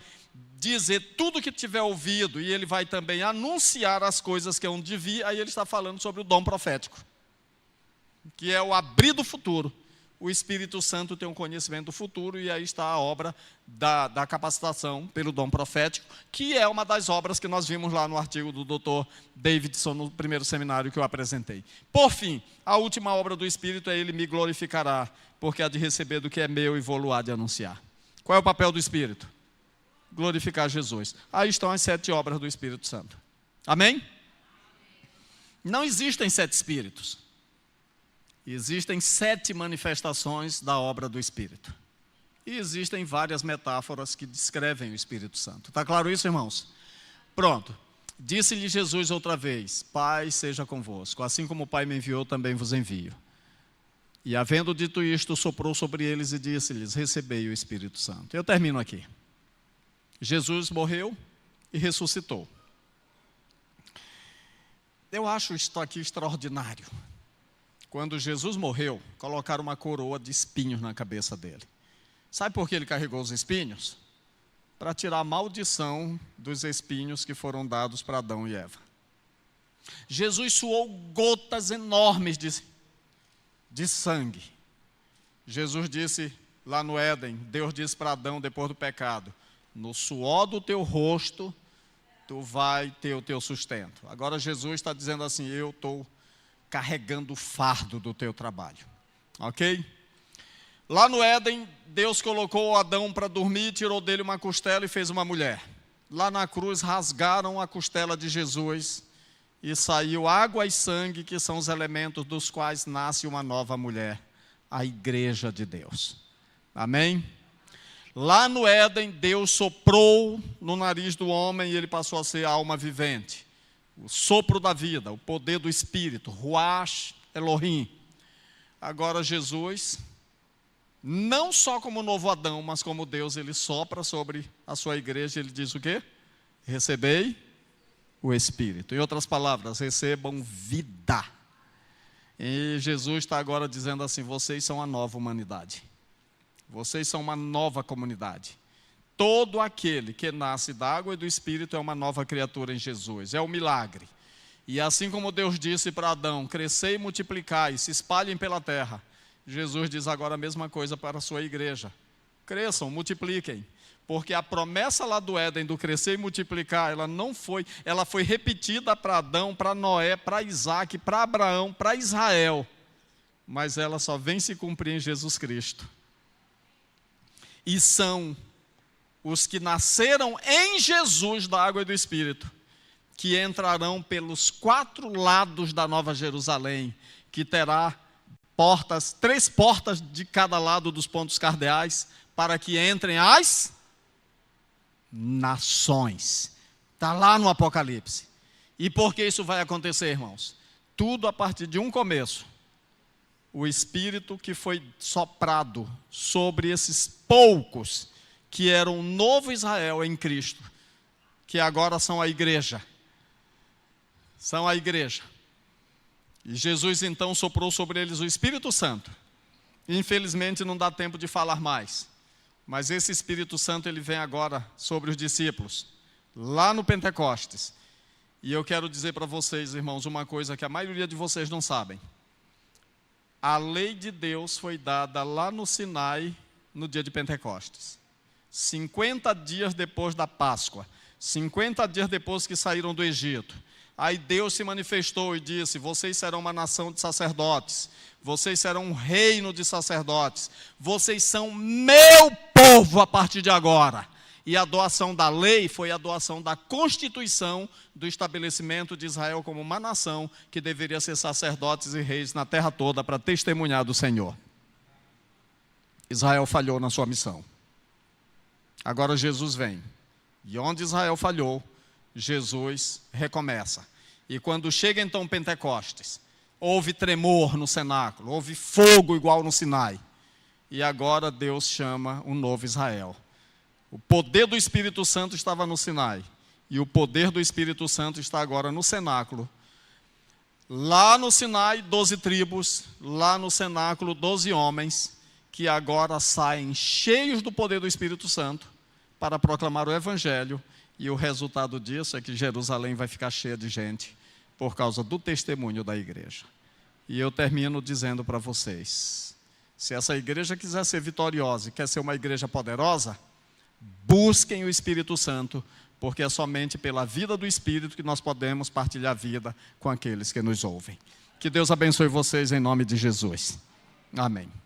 dizer tudo que tiver ouvido, e ele vai também anunciar as coisas que hão de vir. Aí ele está falando sobre o dom profético, que é o abrir do futuro. O Espírito Santo tem um conhecimento do futuro, e aí está a obra da capacitação pelo dom profético, que é uma das obras que nós vimos lá no artigo do Dr. Davidson, no primeiro seminário que eu apresentei. Por fim, a última obra do Espírito é ele me glorificará, porque há de receber do que é meu e vou-lo há de anunciar. Qual é o papel do Espírito? Glorificar Jesus. Aí estão as 7 obras do Espírito Santo. Amém? Não existem 7 Espíritos. Existem 7 manifestações da obra do Espírito. E existem várias metáforas que descrevem o Espírito Santo. Está claro isso, irmãos? Pronto. Disse-lhe Jesus outra vez: Pai seja convosco, assim como o Pai me enviou, também vos envio. E havendo dito isto, soprou sobre eles e disse-lhes: recebei o Espírito Santo. Eu termino aqui. Jesus morreu e ressuscitou. Eu acho isto aqui extraordinário. Quando Jesus morreu, colocaram uma coroa de espinhos na cabeça dele. Sabe por que ele carregou os espinhos? Para tirar a maldição dos espinhos que foram dados para Adão e Eva. Jesus suou gotas enormes de sangue. Jesus disse lá no Éden, Deus disse para Adão depois do pecado: no suor do teu rosto, tu vai ter o teu sustento. Agora Jesus está dizendo assim: eu estou carregando o fardo do teu trabalho. Ok? Lá no Éden, Deus colocou Adão para dormir, tirou dele uma costela e fez uma mulher. Lá na cruz, rasgaram a costela de Jesus e saiu água e sangue, que são os elementos dos quais nasce uma nova mulher, a igreja de Deus. Amém? Lá no Éden, Deus soprou no nariz do homem e ele passou a ser alma vivente. O sopro da vida, o poder do Espírito, Ruach Elohim. Agora Jesus, não só como novo Adão, mas como Deus, ele sopra sobre a sua igreja, ele diz o quê? Recebei o Espírito. Em outras palavras, recebam vida. E Jesus está agora dizendo assim: vocês são a nova humanidade. Vocês são uma nova comunidade. Todo aquele que nasce da água e do Espírito é uma nova criatura em Jesus. É um milagre. E assim como Deus disse para Adão: crescei e multiplicai, se espalhem pela terra. Jesus diz agora a mesma coisa para a sua igreja: cresçam, multipliquem. Porque a promessa lá do Éden do crescer e multiplicar, ela foi repetida para Adão, para Noé, para Isaac, para Abraão, para Israel. Mas ela só vem se cumprir em Jesus Cristo. E são os que nasceram em Jesus da água e do Espírito, que entrarão pelos 4 lados da Nova Jerusalém, que terá portas, 3 portas de cada lado dos pontos cardeais, para que entrem as nações. Está lá no Apocalipse. E por que isso vai acontecer, irmãos? Tudo a partir de um começo. O Espírito que foi soprado sobre esses poucos que eram o novo Israel em Cristo, que agora são a igreja. São a igreja. E Jesus então soprou sobre eles o Espírito Santo. Infelizmente não dá tempo de falar mais. Mas esse Espírito Santo ele vem agora sobre os discípulos, lá no Pentecostes. E eu quero dizer para vocês, irmãos, uma coisa que a maioria de vocês não sabem. A lei de Deus foi dada lá no Sinai, no dia de Pentecostes. 50 dias depois da Páscoa. 50 dias depois que saíram do Egito. Aí Deus se manifestou e disse: vocês serão uma nação de sacerdotes. Vocês serão um reino de sacerdotes. Vocês são meu povo a partir de agora. E a doação da lei foi a doação da constituição do estabelecimento de Israel como uma nação que deveria ser sacerdotes e reis na terra toda para testemunhar do Senhor. Israel falhou na sua missão. Agora Jesus vem. E onde Israel falhou, Jesus recomeça. E quando chega então Pentecostes, houve tremor no cenáculo, houve fogo igual no Sinai. E agora Deus chama um novo Israel. O poder do Espírito Santo estava no Sinai. E o poder do Espírito Santo está agora no cenáculo. Lá no Sinai, 12 tribos. Lá no cenáculo, 12 homens. Que agora saem cheios do poder do Espírito Santo para proclamar o Evangelho. E o resultado disso é que Jerusalém vai ficar cheia de gente por causa do testemunho da igreja. E eu termino dizendo para vocês, se essa igreja quiser ser vitoriosa e quer ser uma igreja poderosa, busquem o Espírito Santo, porque é somente pela vida do Espírito que nós podemos partilhar a vida com aqueles que nos ouvem. Que Deus abençoe vocês em nome de Jesus. Amém.